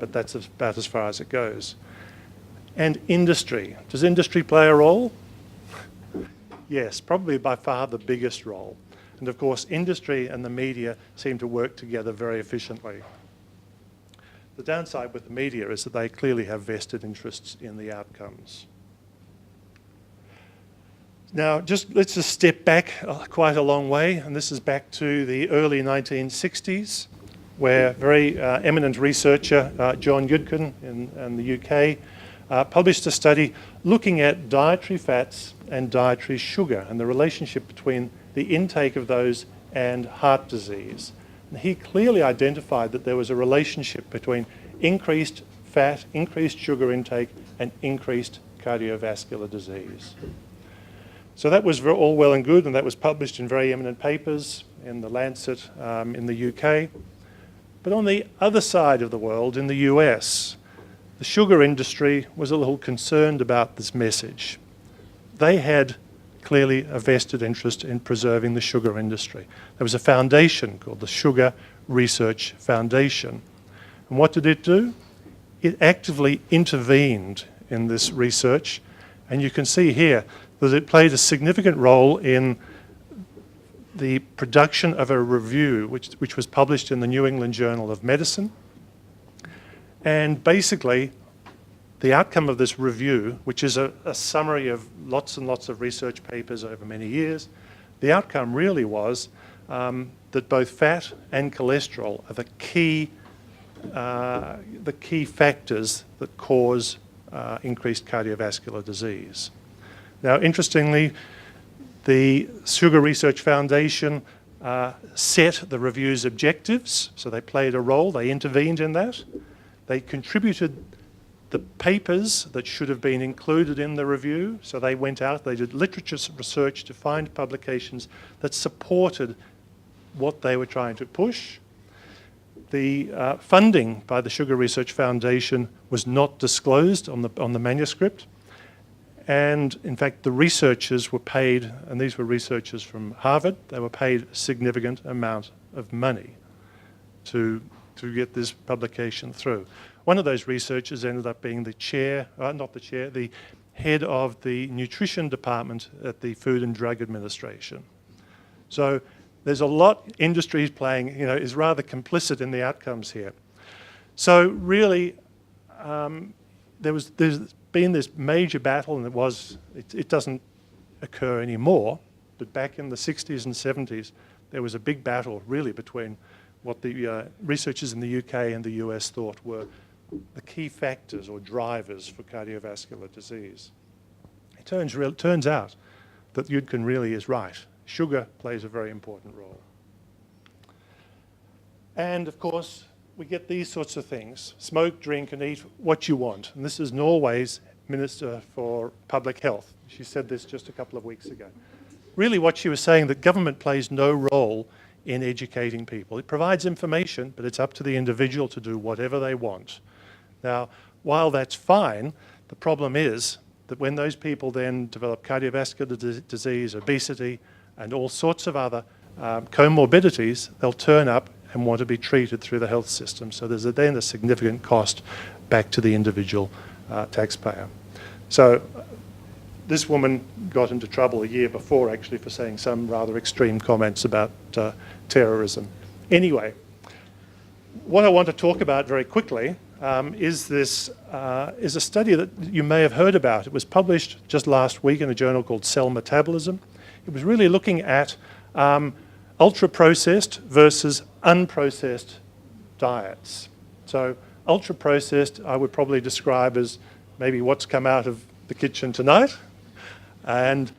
but that's about as far as it goes. And industry. Does industry play a role? Yes, probably by far the biggest role. And of course, industry and the media seem to work together very efficiently. The downside with the media is that they clearly have vested interests in the outcomes. Now, let's just step back quite a long way, and this is back to the early 1960s, where very eminent researcher John Yudkin in the UK published a study looking at dietary fats and dietary sugar and the relationship between the intake of those and heart disease. And he clearly identified that there was a relationship between increased fat, increased sugar intake, and increased cardiovascular disease. So that was all well and good, and that was published in very eminent papers in the Lancet in the UK. But on the other side of the world, in the US, the sugar industry was a little concerned about this message. They had clearly a vested interest in preserving the sugar industry. There was a foundation called the Sugar Research Foundation. And what did it do? It actively intervened in this research, and you can see here that it played a significant role in the production of a review which was published in the New England Journal of Medicine. And basically, the outcome of this review, which is a summary of lots and lots of research papers over many years, the outcome really was that both fat and cholesterol are the key factors that cause increased cardiovascular disease. Now, interestingly, the Sugar Research Foundation set the review's objectives, so they played a role, they intervened in that. They contributed the papers that should have been included in the review, so they went out, they did literature research to find publications that supported what they were trying to push. The funding by the Sugar Research Foundation was not disclosed on the manuscript. And in fact, the researchers were paid, and these were researchers from Harvard, they were paid a significant amount of money to get this publication through. One of those researchers ended up being the head of the nutrition department at the Food and Drug Administration. So there's a lot industry is playing, is rather complicit in the outcomes here. So really, there's been this major battle, and it doesn't occur anymore, but back in the 60s and 70s, there was a big battle really between what the researchers in the UK and the US thought were the key factors or drivers for cardiovascular disease. It turns out that Yudkin really is right. Sugar plays a very important role. And of course, we get these sorts of things. Smoke, drink, and eat what you want. And this is Norway's Minister for Public Health. She said this just a couple of weeks ago. Really what she was saying, that government plays no role in educating people. It provides information, but it's up to the individual to do whatever they want. Now, while that's fine, the problem is that when those people then develop cardiovascular disease, obesity, and all sorts of other comorbidities, they'll turn up and want to be treated through the health system. So there's then a significant cost back to the individual taxpayer. So this woman got into trouble a year before, actually, for saying some rather extreme comments about terrorism. Anyway, what I want to talk about very quickly is a study that you may have heard about. It was published just last week in a journal called Cell Metabolism. It was really looking at ultra-processed versus unprocessed diets. So ultra-processed I would probably describe as maybe what's come out of the kitchen tonight. And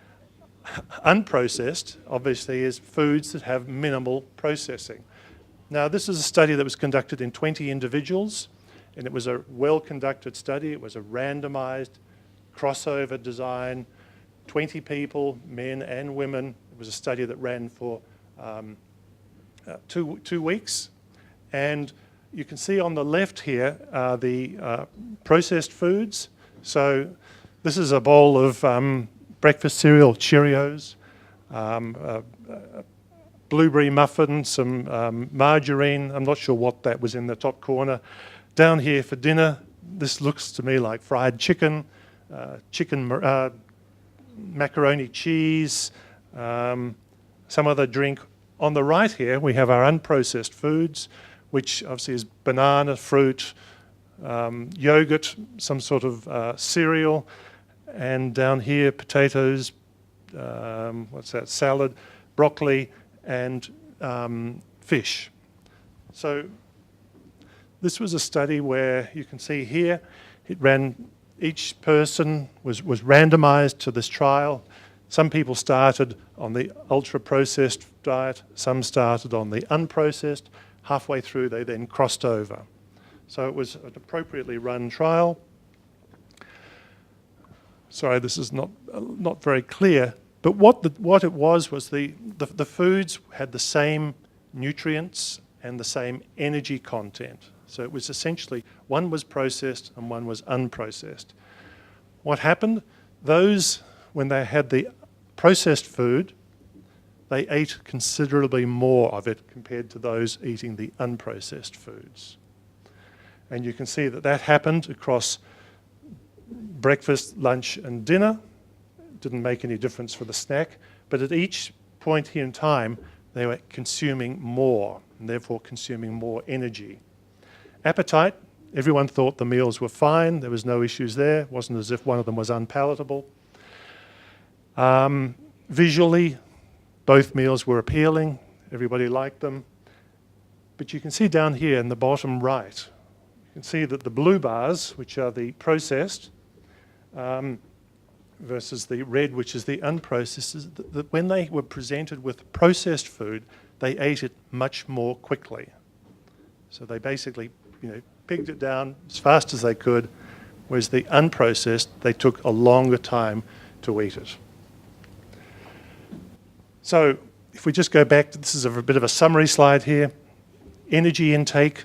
unprocessed, obviously, is foods that have minimal processing. Now, this is a study that was conducted in 20 individuals, and it was a well-conducted study. It was a randomized crossover design, 20 people, men and women, It was a study that ran for 2 weeks. And you can see on the left here are the processed foods. So this is a bowl of breakfast cereal, Cheerios, blueberry muffin, some margarine. I'm not sure what that was in the top corner. Down here for dinner, this looks to me like fried chicken, macaroni cheese, some other drink. On the right here, we have our unprocessed foods, which obviously is banana, fruit, yogurt, some sort of cereal, and down here, potatoes, salad, broccoli, and fish. So this was a study where you can see here, each person was randomized to this trial. Some people started on the ultra-processed diet, some started on the unprocessed. Halfway through, they then crossed over. So it was an appropriately run trial. Sorry, this is not very clear, but what it was the foods had the same nutrients and the same energy content. So it was essentially, one was processed and one was unprocessed. What happened? Those, when they had the processed food, they ate considerably more of it compared to those eating the unprocessed foods. And you can see that happened across breakfast, lunch, and dinner. It didn't make any difference for the snack, but at each point here in time, they were consuming more, and therefore consuming more energy. Appetite, everyone thought the meals were fine. There was no issues there. It wasn't as if one of them was unpalatable. Visually, both meals were appealing. Everybody liked them. But you can see down here in the bottom right, you can see that the blue bars, which are the processed, versus the red, which is the unprocessed, is that when they were presented with processed food, they ate it much more quickly. So they basically, pigged it down as fast as they could, whereas the unprocessed, they took a longer time to eat it. So if we just go back, this is a bit of a summary slide here. Energy intake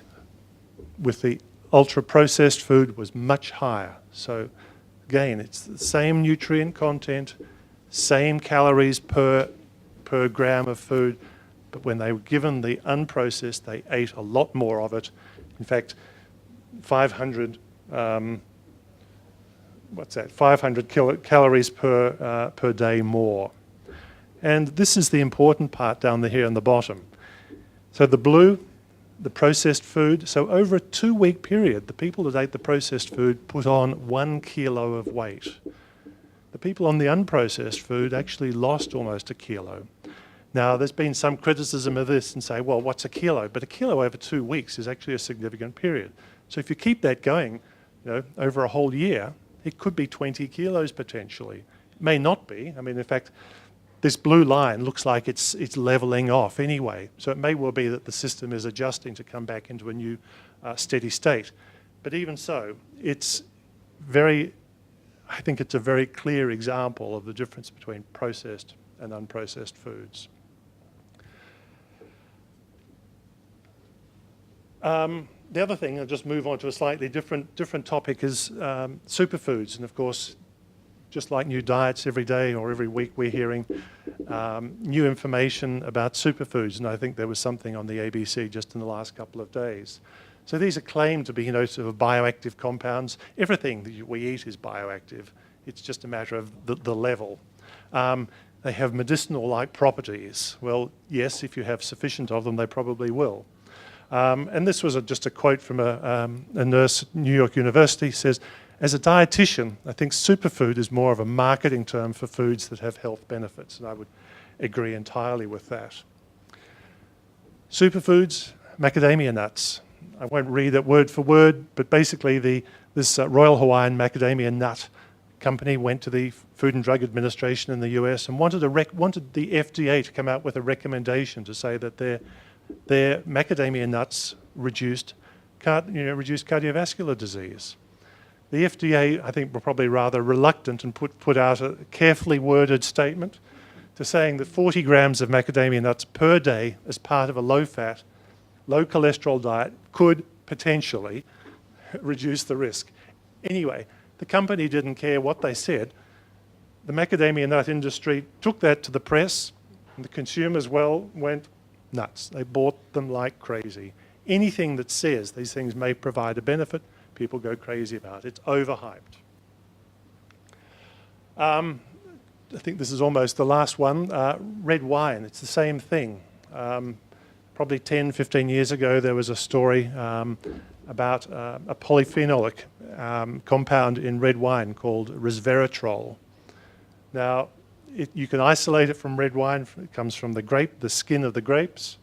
with the ultra-processed food was much higher. So again, it's the same nutrient content, same calories per gram of food, but when they were given the unprocessed, they ate a lot more of it. In fact, 500 calories per day more. And this is the important part down here in the bottom. So the blue, the processed food. So over a 2-week period, the people that ate the processed food put on 1 kilo of weight. The people on the unprocessed food actually lost almost a kilo. Now, there's been some criticism of this and say, well, what's a kilo? But a kilo over 2 weeks is actually a significant period. So if you keep that going, over a whole year, it could be 20 kilos potentially. It may not be. I mean, in fact, this blue line looks like it's leveling off anyway. So it may well be that the system is adjusting to come back into a new steady state. But even so, I think it's a very clear example of the difference between processed and unprocessed foods. The other thing, I'll just move on to a slightly different topic, is superfoods. And of course, just like new diets, every day or every week we're hearing new information about superfoods. And I think there was something on the ABC just in the last couple of days. So these are claimed to be, sort of bioactive compounds. Everything that we eat is bioactive. It's just a matter of the level. They have medicinal-like properties. Well, yes, if you have sufficient of them, they probably will. And this was just a quote from a nurse at New York University. Says, as a dietitian, I think superfood is more of a marketing term for foods that have health benefits, and I would agree entirely with that. Superfoods, macadamia nuts. I won't read it word for word, but basically this Royal Hawaiian Macadamia Nut company went to the Food and Drug Administration in the US and wanted the FDA to come out with a recommendation to say that their macadamia nuts reduced cardiovascular disease. The FDA, I think, were probably rather reluctant and put out a carefully worded statement to saying that 40 grams of macadamia nuts per day as part of a low-fat, low cholesterol diet could potentially reduce the risk. Anyway, the company didn't care what they said. The macadamia nut industry took that to the press, and the consumers, well, went nuts. They bought them like crazy. Anything that says these things may provide a benefit, people go crazy about. It's overhyped. I think this is almost the last one. Red wine, it's the same thing. Probably 10, 15 years ago, there was a story about a polyphenolic compound in red wine called Resveratrol. Now, you can isolate it from red wine. It comes from the grape, the skin of the grapes.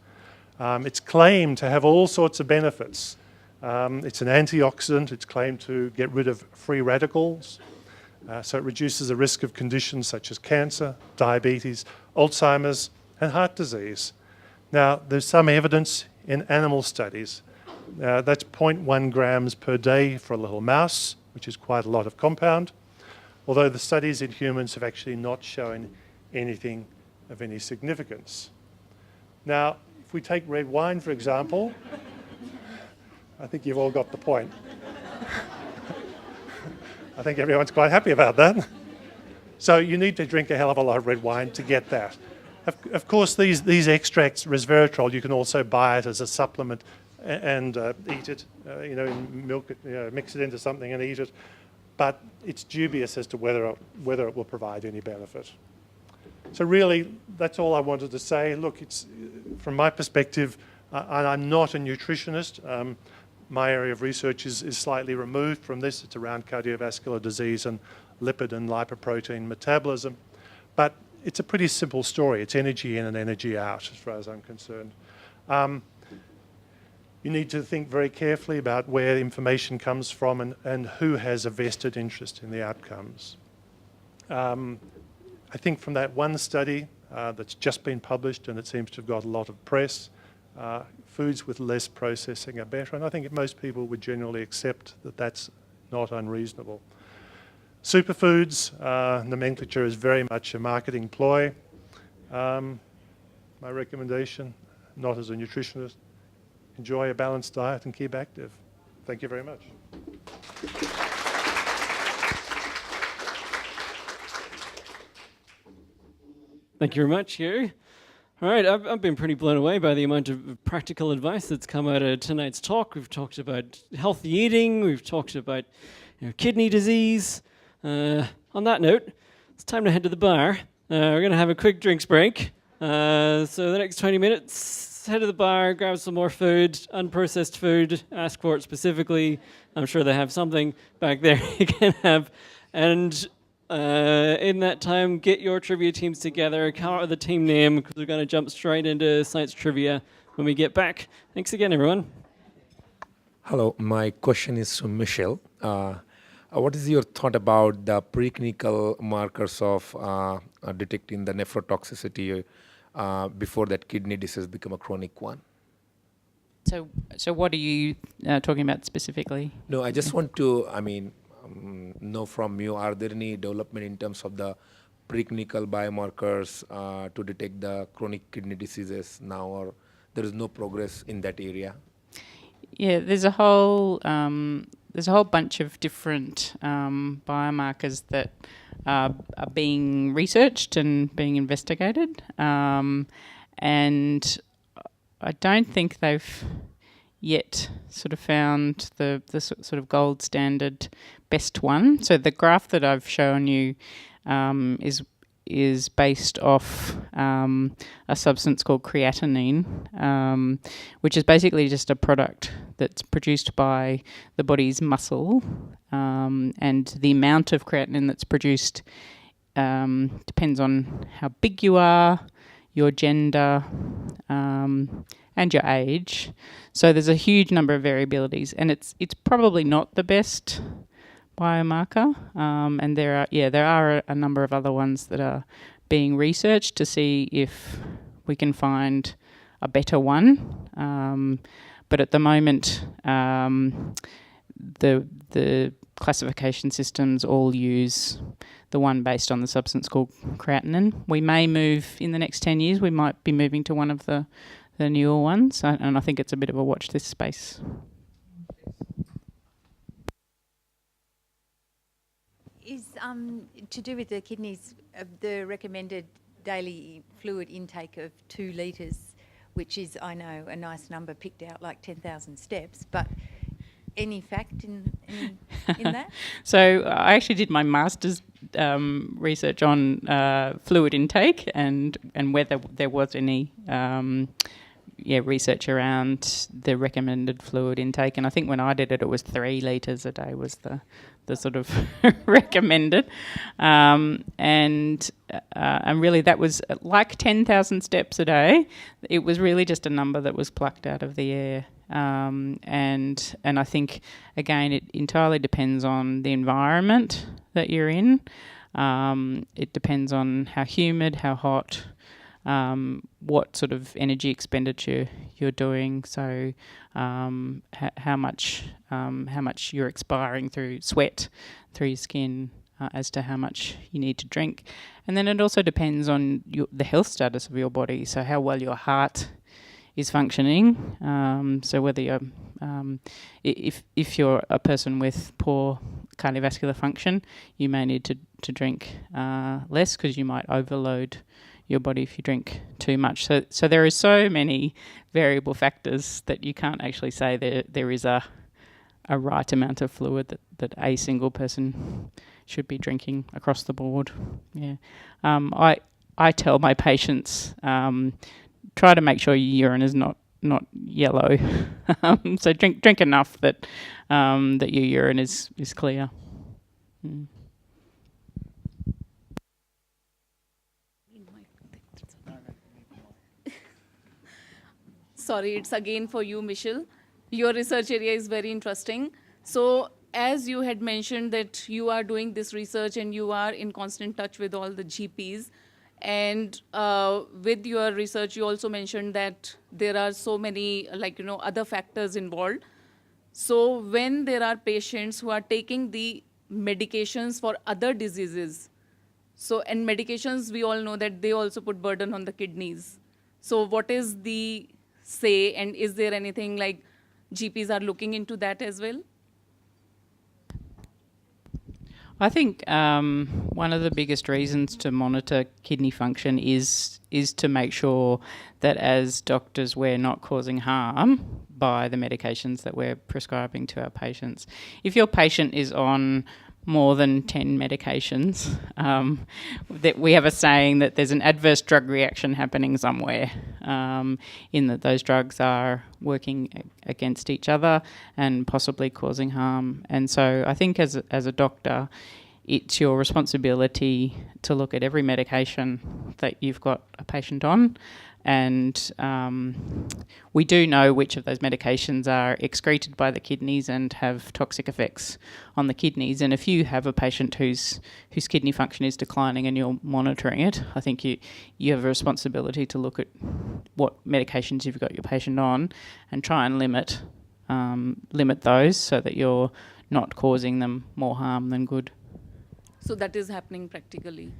It's claimed to have all sorts of benefits. It's an antioxidant. It's claimed to get rid of free radicals. So it reduces the risk of conditions such as cancer, diabetes, Alzheimer's, and heart disease. Now, there's some evidence in animal studies. That's 0.1 grams per day for a little mouse, which is quite a lot of compound, although the studies in humans have actually not shown anything of any significance. Now, if we take red wine, for example, I think you've all got the point. I think everyone's quite happy about that. So you need to drink a hell of a lot of red wine to get that. Of course, these extracts, resveratrol, you can also buy it as a supplement and eat it, in milk, mix it into something and eat it. But it's dubious as to whether it will provide any benefit. So really, that's all I wanted to say. Look, it's from my perspective, I'm not a nutritionist. My area of research is slightly removed from this. It's around cardiovascular disease and lipid and lipoprotein metabolism. But it's a pretty simple story. It's energy in and energy out, as far as I'm concerned. You need to think very carefully about where information comes from and who has a vested interest in the outcomes. I think from that one study that's just been published, and it seems to have got a lot of press, foods with less processing are better, and I think most people would generally accept that that's not unreasonable. Superfoods nomenclature is very much a marketing ploy. My recommendation, not as a nutritionist, enjoy a balanced diet and keep active. Thank you very much. Thank you very much, Hugh. All right, I've been pretty blown away by the amount of practical advice that's come out of tonight's talk. We've talked about healthy eating. We've talked about kidney disease. On that note, it's time to head to the bar. We're going to have a quick drinks break. So the next 20 minutes, head to the bar, grab some more food, unprocessed food, ask for it specifically. I'm sure they have something back there you can have. And in that time, get your trivia teams together, come out with a team name, because we're going to jump straight into science trivia when we get back. Thanks again, everyone. Hello, my question is to Michelle. What is your thought about the preclinical markers of detecting the nephrotoxicity before that kidney disease become a chronic one? So what are you talking about specifically? No, I just want to, know from you, are there any development in terms of the preclinical biomarkers to detect the chronic kidney diseases now, or there is no progress in that area? Yeah, there's a whole bunch of different biomarkers that are being researched and being investigated, and I don't think they've yet sort of found the sort of gold standard best one. So the graph that I've shown you is based off a substance called creatinine, which is basically just a product that's produced by the body's muscle, and the amount of creatinine that's produced depends on how big you are, your gender, and your age. So there's a huge number of variabilities, and it's probably not the best biomarker, and there are a number of other ones that are being researched to see if we can find a better one. But at the moment, the classification systems all use the one based on the substance called creatinine. We may move in the next 10 years. We might be moving to one of the newer ones, and I think it's a bit of a watch this space. Is to do with the kidneys, the recommended daily fluid intake of 2 litres, which is, I know, a nice number picked out like 10,000 steps, but any fact in that? So I actually did my master's research on fluid intake and whether there was any research around the recommended fluid intake. And I think when I did it, it was 3 litres a day was the sort of recommended. And really that was like 10,000 steps a day. It was really just a number that was plucked out of the air. And I think, again, it entirely depends on the environment that you're in. It depends on how humid, how hot, what sort of energy expenditure you're doing. So how much you're expiring through sweat, through your skin, as to how much you need to drink. And then it also depends on the health status of your body. So how well your heart is functioning. So whether you're, if you're a person with poor cardiovascular function, you may need to drink less because you might overload your body if you drink too much. So there are so many variable factors that you can't actually say there is a right amount of fluid that a single person should be drinking across the board. Yeah, I tell my patients, try to make sure your urine is not yellow. So drink enough that your urine is clear. Mm. Sorry, it's again for you, Michelle. Your research area is very interesting. So as you had mentioned that you are doing this research and you are in constant touch with all the GPs, and with your research, you also mentioned that there are so many, other factors involved. So when there are patients who are taking the medications for other diseases, and medications, we all know that they also put burden on the kidneys. So what is the say, and is there anything like GPs are looking into that as well? I think one of the biggest reasons to monitor kidney function is to make sure that as doctors we're not causing harm by the medications that we're prescribing to our patients. If your patient is on more than 10 medications, that we have a saying that there's an adverse drug reaction happening somewhere, in that those drugs are working against each other and possibly causing harm. And so I think as a doctor, it's your responsibility to look at every medication that you've got a patient on. And we do know which of those medications are excreted by the kidneys and have toxic effects on the kidneys. And if you have a patient whose kidney function is declining and you're monitoring it, I think you have a responsibility to look at what medications you've got your patient on and try and limit those so that you're not causing them more harm than good. So that is happening practically.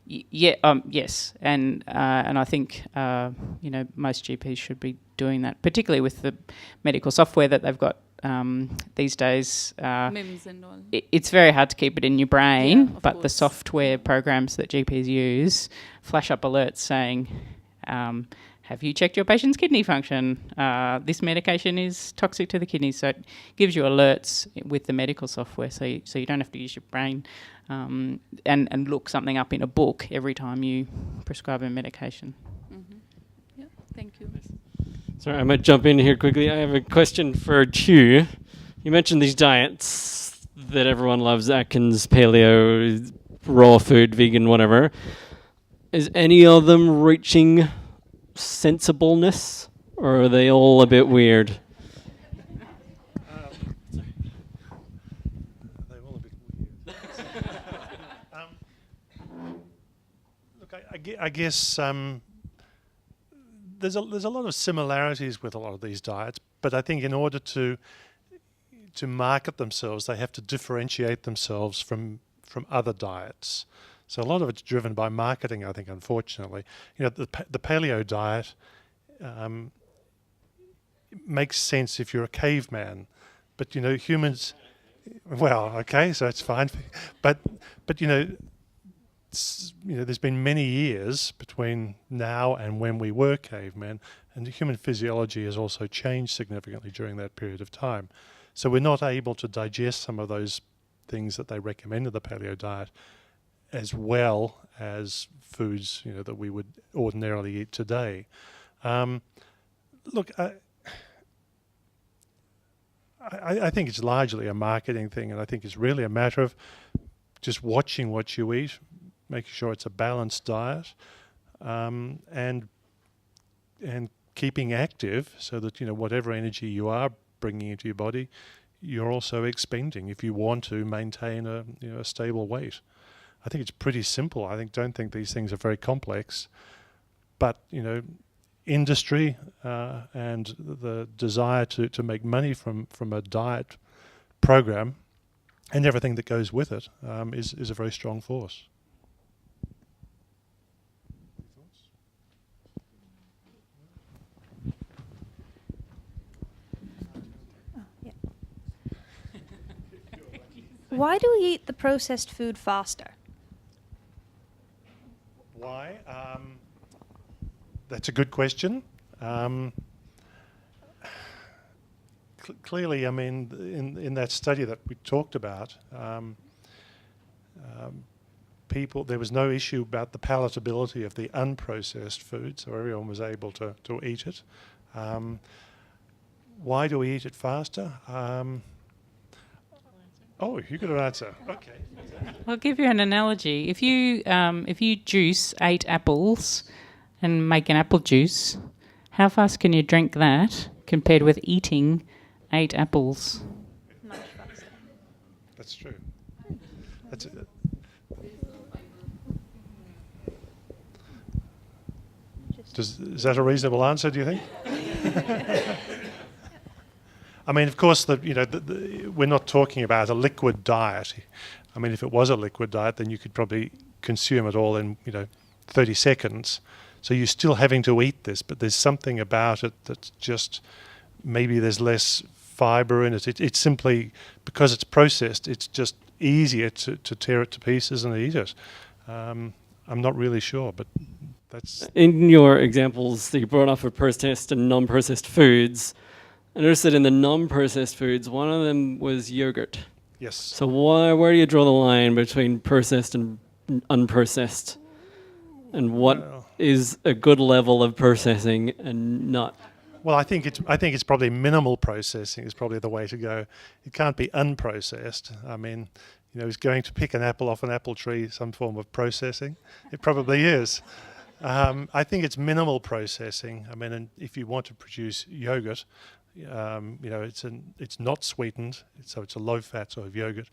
Yes, and I think most GPs should be doing that, particularly with the medical software that they've got these days. MIMS and all. It's very hard to keep it in your brain, Yeah, but course. the software programs that GPs use flash up alerts saying, have you checked your patient's kidney function? This medication is toxic to the kidneys. So it gives you alerts with the medical software, so you don't have to use your brain and look something up in a book every time you prescribe a medication. Mm-hmm. Yeah, thank you. Sorry, I might jump in here quickly. I have a question for Hugh. You mentioned these diets that everyone loves, Atkins, paleo, raw food, vegan, whatever. Is any of them reaching sensibleness, or are they all a bit weird? They're all a bit weird. Look, I guess there's a lot of similarities with a lot of these diets, but I think in order to to market themselves, they have to differentiate themselves from other diets. So a lot of it's driven by marketing, I think, unfortunately. The paleo diet makes sense if you're a caveman, but humans. Well, okay, so it's fine, but there's been many years between now and when we were cavemen, and the human physiology has also changed significantly during that period of time. So we're not able to digest some of those things that they recommend in the paleo diet as well as foods that we would ordinarily eat today. Look, I think it's largely a marketing thing, and I think it's really a matter of just watching what you eat, making sure it's a balanced diet, and keeping active so that whatever energy you are bringing into your body, you're also expending if you want to maintain a stable weight. I think it's pretty simple. Don't think these things are very complex, but industry and the desire to make money from a diet program and everything that goes with it is a very strong force. Why do we eat the processed food faster? Why? That's a good question. Clearly, I mean, in that study that we talked about, there was no issue about the palatability of the unprocessed food, so everyone was able to eat it. Why do we eat it faster? Oh, you got an answer. Okay. I'll give you an analogy. If you juice 8 apples and make an apple juice, how fast can you drink that compared with eating 8 apples? Much faster. That's true. Is that a reasonable answer, do you think? I mean, of course, we're not talking about a liquid diet. I mean, if it was a liquid diet, then you could probably consume it all in 30 seconds. So you're still having to eat this, but there's something about it that's just, maybe there's less fiber in it. It's simply, because it's processed, it's just easier to tear it to pieces and eat it. I'm not really sure, but that's... In your examples that you brought up of processed and non-processed foods, I noticed that in the non-processed foods, one of them was yogurt. Yes. So where do you draw the line between processed and unprocessed? And what is a good level of processing and not? Well, I think it's probably minimal processing is probably the way to go. It can't be unprocessed. I mean, is going to pick an apple off an apple tree some form of processing? It probably is. I think it's minimal processing. I mean, and if you want to produce yogurt, it's not sweetened, so it's a low-fat sort of yogurt,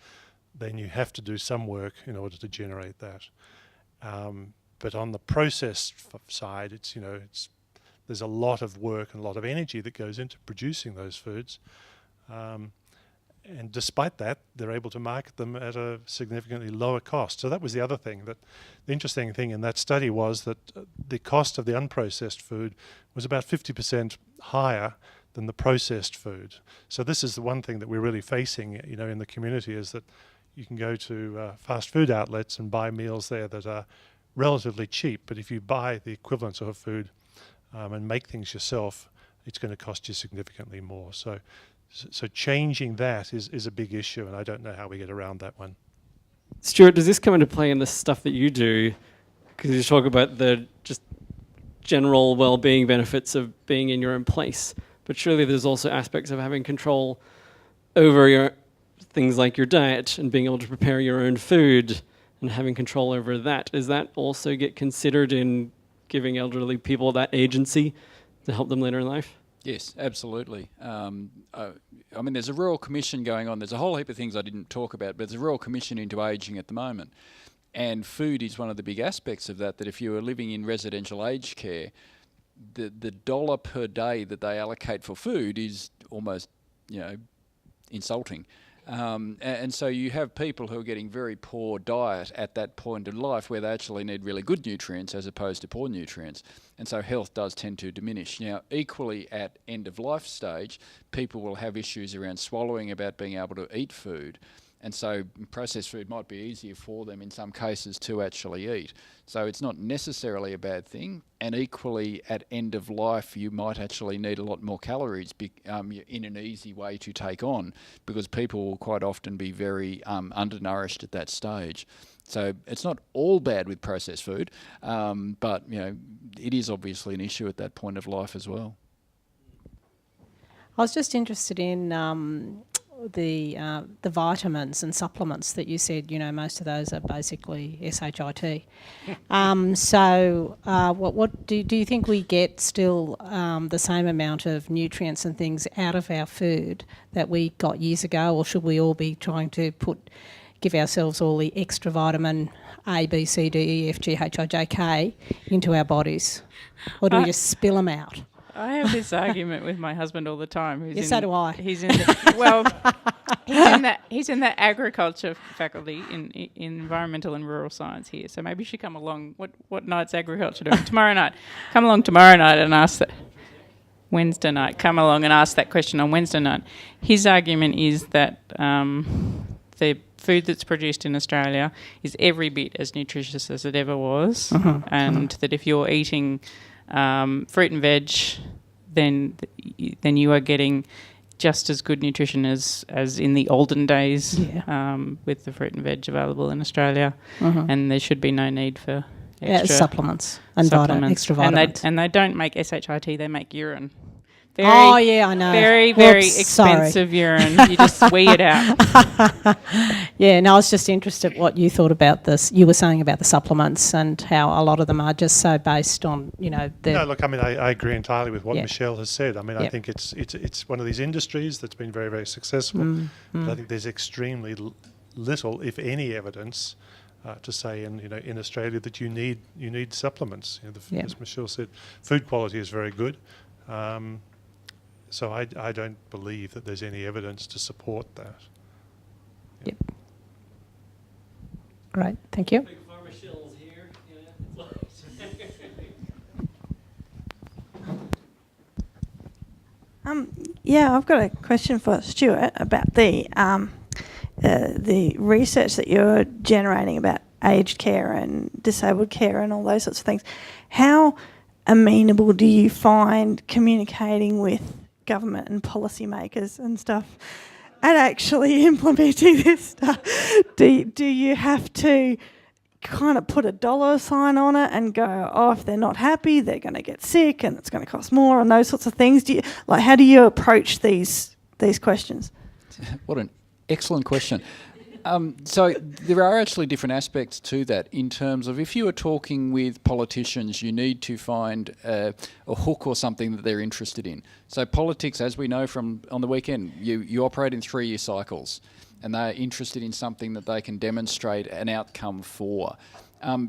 then you have to do some work in order to generate that. But on the processed side, there's a lot of work and a lot of energy that goes into producing those foods. And despite that, they're able to market them at a significantly lower cost. So that was the other thing. The interesting thing in that study was that the cost of the unprocessed food was about 50% higher than the processed food. So this is the one thing that we're really facing, in the community, is that you can go to fast food outlets and buy meals there that are relatively cheap, but if you buy the equivalent of food and make things yourself, it's going to cost you significantly more. So changing that is a big issue, and I don't know how we get around that one. Stuart, does this come into play in the stuff that you do? Because you talk about the just general well-being benefits of being in your own place, but surely there's also aspects of having control over your things like your diet and being able to prepare your own food and having control over that. Does that also get considered in giving elderly people that agency to help them later in life? Yes, absolutely. I mean, there's a Royal Commission going on. There's a whole heap of things I didn't talk about, but there's a Royal Commission into ageing at the moment. And food is one of the big aspects of that, that if you are living in residential aged care, the dollar per day that they allocate for food is almost, insulting. And so you have people who are getting very poor diet at that point in life where they actually need really good nutrients as opposed to poor nutrients. And so health does tend to diminish. Now, equally at end of life stage, people will have issues around swallowing, about being able to eat food. And so processed food might be easier for them in some cases to actually eat. So it's not necessarily a bad thing. And equally at end of life, you might actually need a lot more calories in an easy way to take on, because people will quite often be very undernourished at that stage. So it's not all bad with processed food, but it is obviously an issue at that point of life as well. I was just interested in the vitamins and supplements that you said. Most of those are basically SHIT. So what do you think we get still the same amount of nutrients and things out of our food that we got years ago, or should we all be trying to give ourselves all the extra vitamin A, B, C, D, E, F, G, H, I, J, K into our bodies, or do we just spill them out? I have this argument with my husband all the time. So do I. He's in he's in the agriculture faculty in environmental and rural science here. So maybe you should come along. What night's agriculture doing? Tomorrow night. Come along tomorrow night and ask that. Wednesday night. Come along and ask that question on Wednesday night. His argument is that the food that's produced in Australia is every bit as nutritious as it ever was, and that if you're eating fruit and veg, then you are getting just as good nutrition as in the olden days, with the fruit and veg available in Australia, and there should be no need for extra supplements and extra vitamins. And they don't make SHIT; they make urine. I know. Very, very expensive urine. You just wee it out. I was just interested what you thought about this. You were saying about the supplements and how a lot of them are just so based on, No, look, I agree entirely with what Michelle has said. I think it's one of these industries that's been very, very successful. But I think there's extremely little, if any, evidence to say in Australia that you need supplements. As Michelle said, food quality is very good. So I don't believe that there's any evidence to support that. Yep. Great, thank you. Big Pharma shills here. I've got a question for Stuart about the research that you're generating about aged care and disabled care and all those sorts of things. How amenable do you find communicating with government and policymakers and stuff and actually implementing this stuff? Do you have to kind of put a dollar sign on it and go, if they're not happy, they're going to get sick and it's going to cost more and those sorts of things? How do you approach these questions? What an excellent question. So there are actually different aspects to that in terms of if you are talking with politicians, you need to find a hook or something that they're interested in. So politics, as we know from on the weekend, you operate in 3-year cycles and they're interested in something that they can demonstrate an outcome for.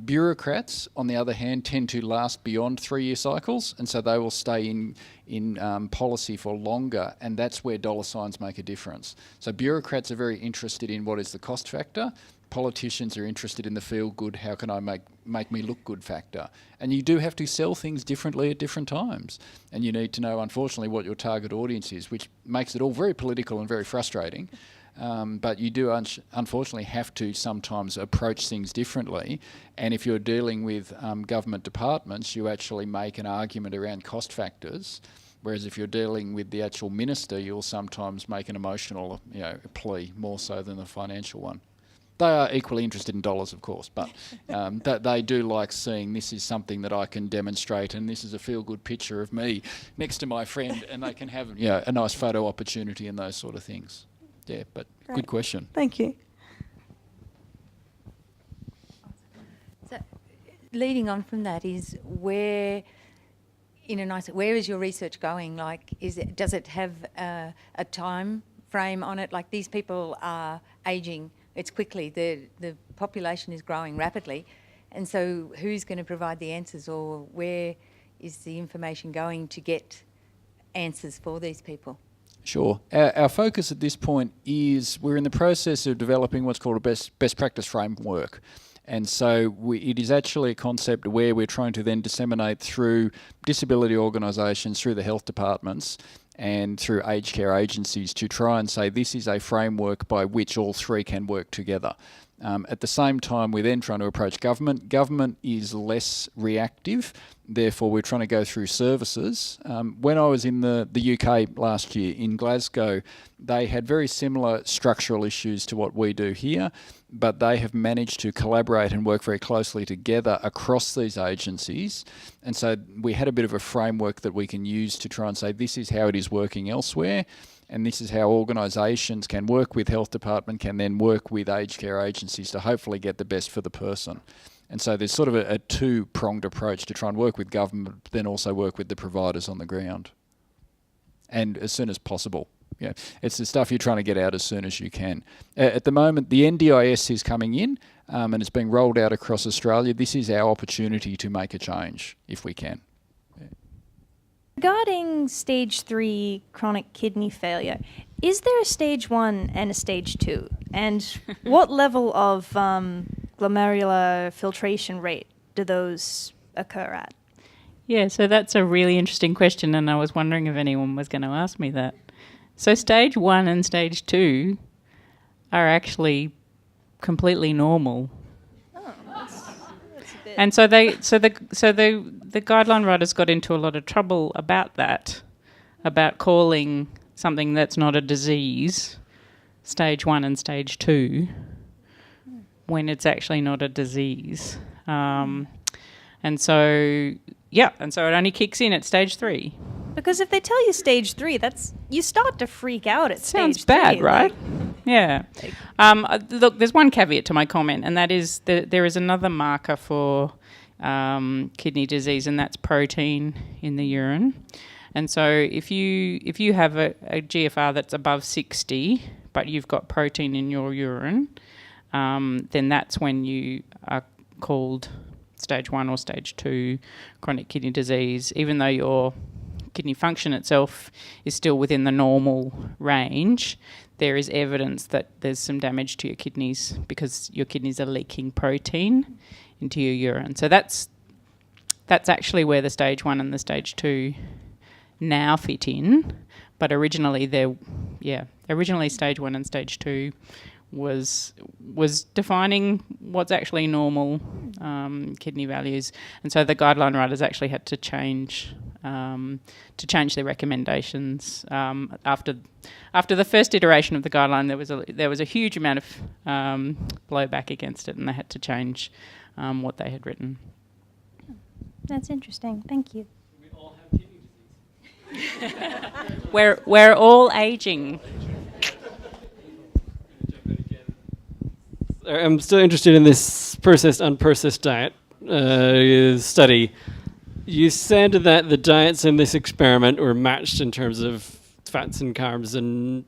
Bureaucrats, on the other hand, tend to last beyond 3-year cycles, and so they will stay in policy for longer, and that's where dollar signs make a difference. So bureaucrats are very interested in what is the cost factor. Politicians are interested in the feel good, how can I make me look good factor. And you do have to sell things differently at different times. And you need to know, unfortunately, what your target audience is, which makes it all very political and very frustrating. But you do unfortunately have to sometimes approach things differently. And if you're dealing with government departments, you actually make an argument around cost factors. Whereas if you're dealing with the actual minister, you'll sometimes make an emotional plea more so than the financial one. They are equally interested in dollars, of course, but they do like seeing this is something that I can demonstrate and this is a feel-good picture of me next to my friend, and they can have a nice photo opportunity and those sort of things. Yeah, but Great. Good question. Thank you. So, leading on from that is where is your research going? Does it have a time frame on it? Like, these people are ageing. It's quickly. The population is growing rapidly, and so who's going to provide the answers, or where is the information going to get answers for these people? Sure. Our focus at this point is we're in the process of developing what's called a best practice framework. And so it is actually a concept where we're trying to then disseminate through disability organisations, through the health departments, and through aged care agencies to try and say this is a framework by which all three can work together. At the same time, we're then trying to approach government. Government is less reactive, therefore we're trying to go through services. When I was in the UK last year in Glasgow, they had very similar structural issues to what we do here, but they have managed to collaborate and work very closely together across these agencies. And so we had a bit of a framework that we can use to try and say this is how it is working elsewhere. And this is how organisations can work with health department, can then work with aged care agencies to hopefully get the best for the person. And so there's sort of a two-pronged approach to try and work with government, but then also work with the providers on the ground. And as soon as possible. Yeah, it's the stuff you're trying to get out as soon as you can. At the moment, the NDIS is coming in and it's being rolled out across Australia. This is our opportunity to make a change, if we can. Regarding stage 3 chronic kidney failure, is there a stage 1 and a stage 2? And what level of glomerular filtration rate do those occur at? Yeah, so that's a really interesting question, and I was wondering if anyone was going to ask me that. So stage 1 and stage 2 are actually completely normal. Oh, that's a bit... And so the guideline writers got into a lot of trouble about that, about calling something that's not a disease stage 1 and stage 2 when it's actually not a disease. And so it only kicks in at stage 3. Because if they tell you stage 3, you start to freak out at stage 3. Sounds bad, right? Yeah. Look, there's one caveat to my comment, and that is that there is another marker for kidney disease, and that's protein in the urine. And so if you have a GFR that's above 60, but you've got protein in your urine, then that's when you are called stage 1 or stage 2 chronic kidney disease, even though your kidney function itself is still within the normal range. There is evidence that there's some damage to your kidneys because your kidneys are leaking protein into your urine. So that's actually where the stage 1 and the stage 2 now fit in. But originally stage 1 and stage 2 was defining what's actually normal kidney values, and so the guideline writers actually had to change their recommendations after the first iteration of the guideline. There was a huge amount of blowback against it, and they had to change what they had written. That's interesting. Thank you. We all have kidney disease. We're all aging. I'm still interested in this processed, unprocessed diet study. You said that the diets in this experiment were matched in terms of fats and carbs and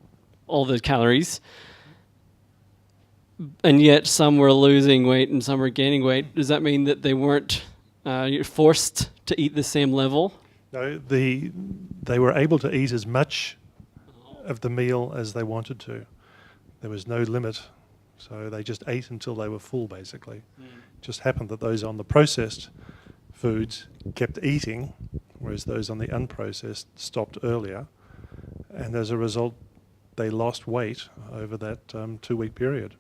all the calories, and yet some were losing weight and some were gaining weight. Does that mean that they weren't forced to eat the same level? No, they were able to eat as much of the meal as they wanted to. There was no limit. So they just ate until they were full, basically. Just happened that those on the processed foods kept eating, whereas those on the unprocessed stopped earlier. And as a result, they lost weight over that 2-week period.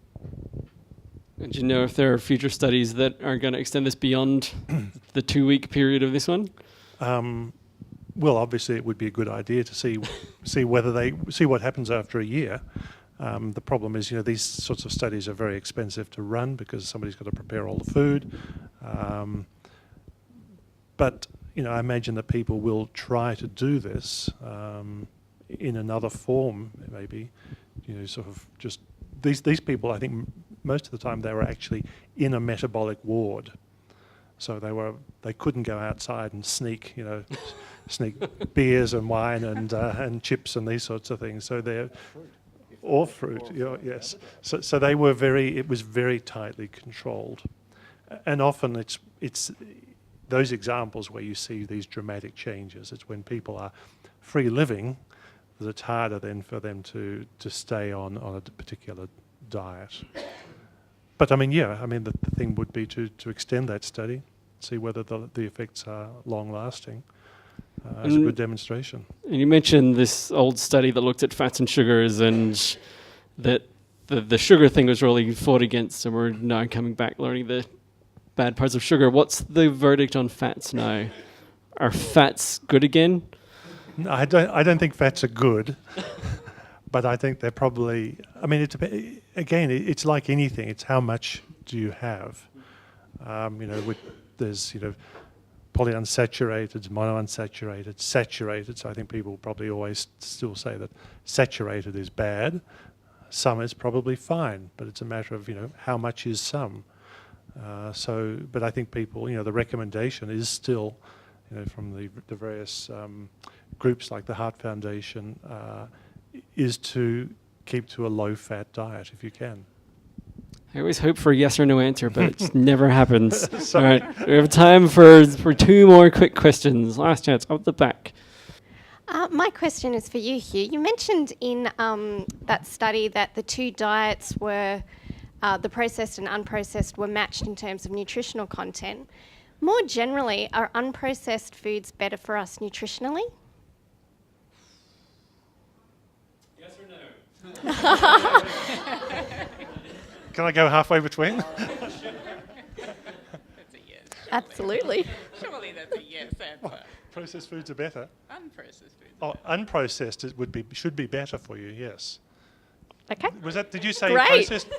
And do you know if there are future studies that are going to extend this beyond the 2-week period of this one? Well, obviously, it would be a good idea to see what happens after a year. The problem is, these sorts of studies are very expensive to run because somebody's got to prepare all the food. But I imagine that people will try to do this in another form, maybe. Sort of just these people. I think most of the time they were actually in a metabolic ward, so they couldn't go outside and sneak beers and wine and chips and these sorts of things. So they're or fruit, yes. So they were it was very tightly controlled. And often it's those examples where you see these dramatic changes. It's when people are free living it's harder then for them to stay on a particular diet. But I mean, the thing would be to extend that study, see whether the effects are long-lasting as a good demonstration. And you mentioned this old study that looked at fats and sugars, and that the sugar thing was really fought against, and we're now coming back learning the bad parts of sugar. What's the verdict on fats now? Are fats good again? No, I don't think fats are good, but I think they're probably. I mean, it's like anything. It's how much do you have? There's polyunsaturated, monounsaturated, saturated. So I think people probably always still say that saturated is bad. Some is probably fine, but it's a matter of how much is some. But I think people, the recommendation is still, from the various groups like the Heart Foundation, is to keep to a low-fat diet if you can. I always hope for a yes or no answer, but it never happens. All right, we have time for 2 more quick questions. Last chance, up the back. My question is for you, Hugh. You mentioned in that study that the 2 diets were, the processed and unprocessed, were matched in terms of nutritional content. More generally, are unprocessed foods better for us nutritionally? Yes or no? Can I go halfway between? That's a yes. Absolutely. Surely that's a yes answer. Processed foods are better. Unprocessed foods. Oh, unprocessed should be better for you. Yes. Okay. Did you say Great. processed?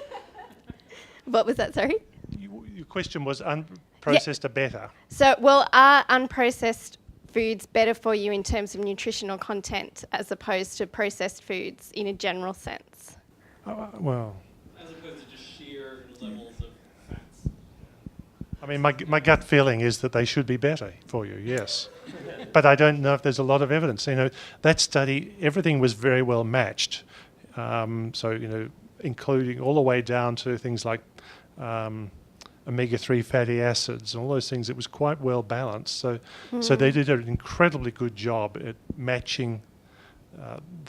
What was that, sorry? Your question was unprocessed are better. So, are unprocessed foods better for you in terms of nutritional content as opposed to processed foods in a general sense? Well. As opposed to just sheer levels of fats. I mean, my gut feeling is that they should be better for you, yes. But I don't know if there's a lot of evidence. That study, everything was very well matched. Including all the way down to things like omega-3 fatty acids, all those things. It was quite well balanced. So they did an incredibly good job at matching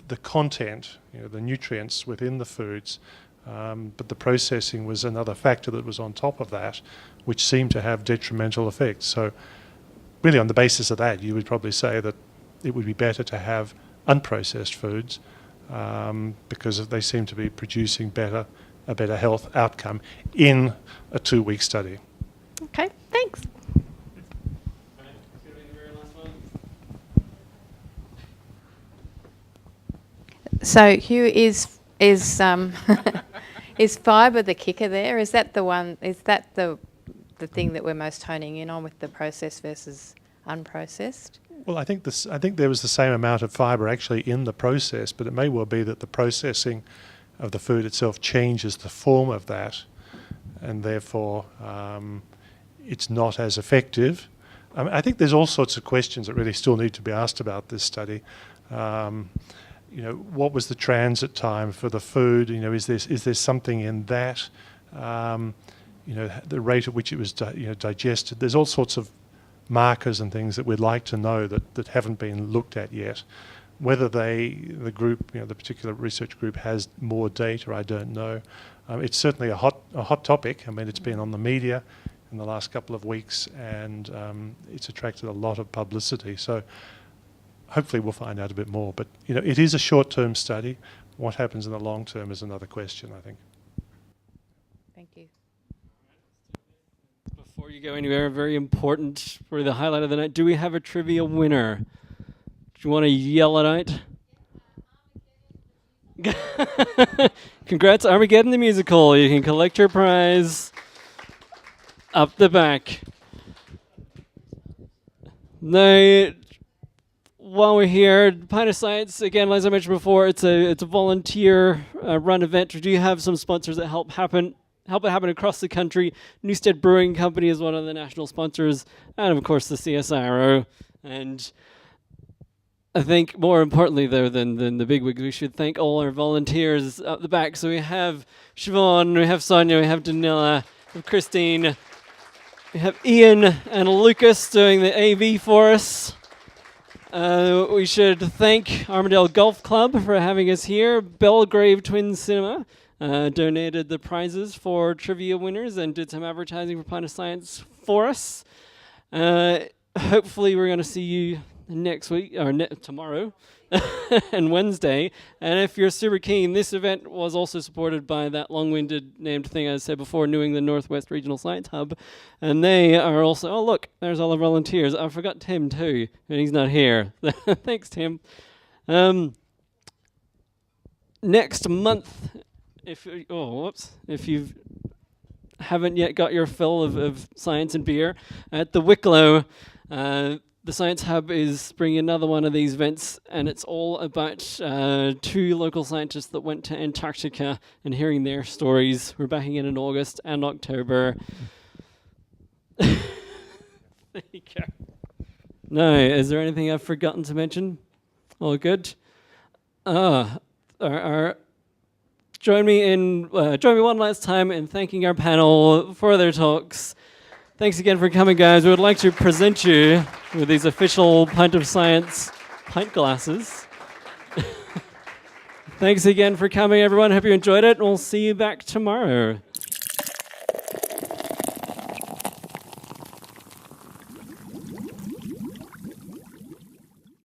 the content, the nutrients within the foods. But the processing was another factor that was on top of that, which seemed to have detrimental effects. So really on the basis of that, you would probably say that it would be better to have unprocessed foods because they seem to be producing a better health outcome in a 2-week study. Okay, thanks. So Hugh, is is fibre the kicker there? Is that the one? Is that the thing that we're most honing in on with the processed versus unprocessed? Well, I think there was the same amount of fibre actually in the process, but it may well be that the processing of the food itself changes the form of that, and therefore it's not as effective. I think there's all sorts of questions that really still need to be asked about this study. What was the transit time for the food? Is there something in that? The rate at which it was digested. There's all sorts of markers and things that we'd like to know that haven't been looked at yet. Whether the group, the particular research group, has more data, I don't know. It's certainly a hot topic. I mean, it's been on the media in the last couple of weeks, and it's attracted a lot of publicity. So hopefully we'll find out a bit more. But it is a short-term study. What happens in the long term is another question, I think. Thank you. Before you go anywhere, very important, for the highlight of the night, do we have a trivia winner? Do you want to yell it out? Congrats, Armageddon the Musical. You can collect your prize up the back. Now, while we're here, Pint of Science, again, as I mentioned before, it's a volunteer run event. We do have some sponsors that help it happen across the country. Newstead Brewing Company is one of the national sponsors, and of course the CSIRO. And I think more importantly, though, than the bigwigs, we should thank all our volunteers up the back. So we have Siobhan, we have Sonia, we have Danila, we have Christine, we have Ian and Lucas doing the AV for us. We should thank Armidale Golf Club for having us here. Belgrave Twin Cinema donated the prizes for trivia winners and did some advertising for Pint of Science for us. Hopefully we're going to see you next week, or tomorrow, and Wednesday. And if you're super keen, this event was also supported by that long-winded named thing I said before, New England Northwest Regional Science Hub. And they are also, oh look, there's all the volunteers. I forgot Tim too, and he's not here. Thanks, Tim. Next month, if you haven't yet got your fill of science and beer, at the Wicklow, the Science Hub is bringing another one of these events, and it's all about two local scientists that went to Antarctica and hearing their stories. We're back again in August and October. There you go. No, is there anything I've forgotten to mention? All good? Join me one last time in thanking our panel for their talks. Thanks again for coming, guys. We would like to present you with these official Pint of Science pint glasses. Thanks again for coming, everyone. Hope you enjoyed it, and we'll see you back tomorrow.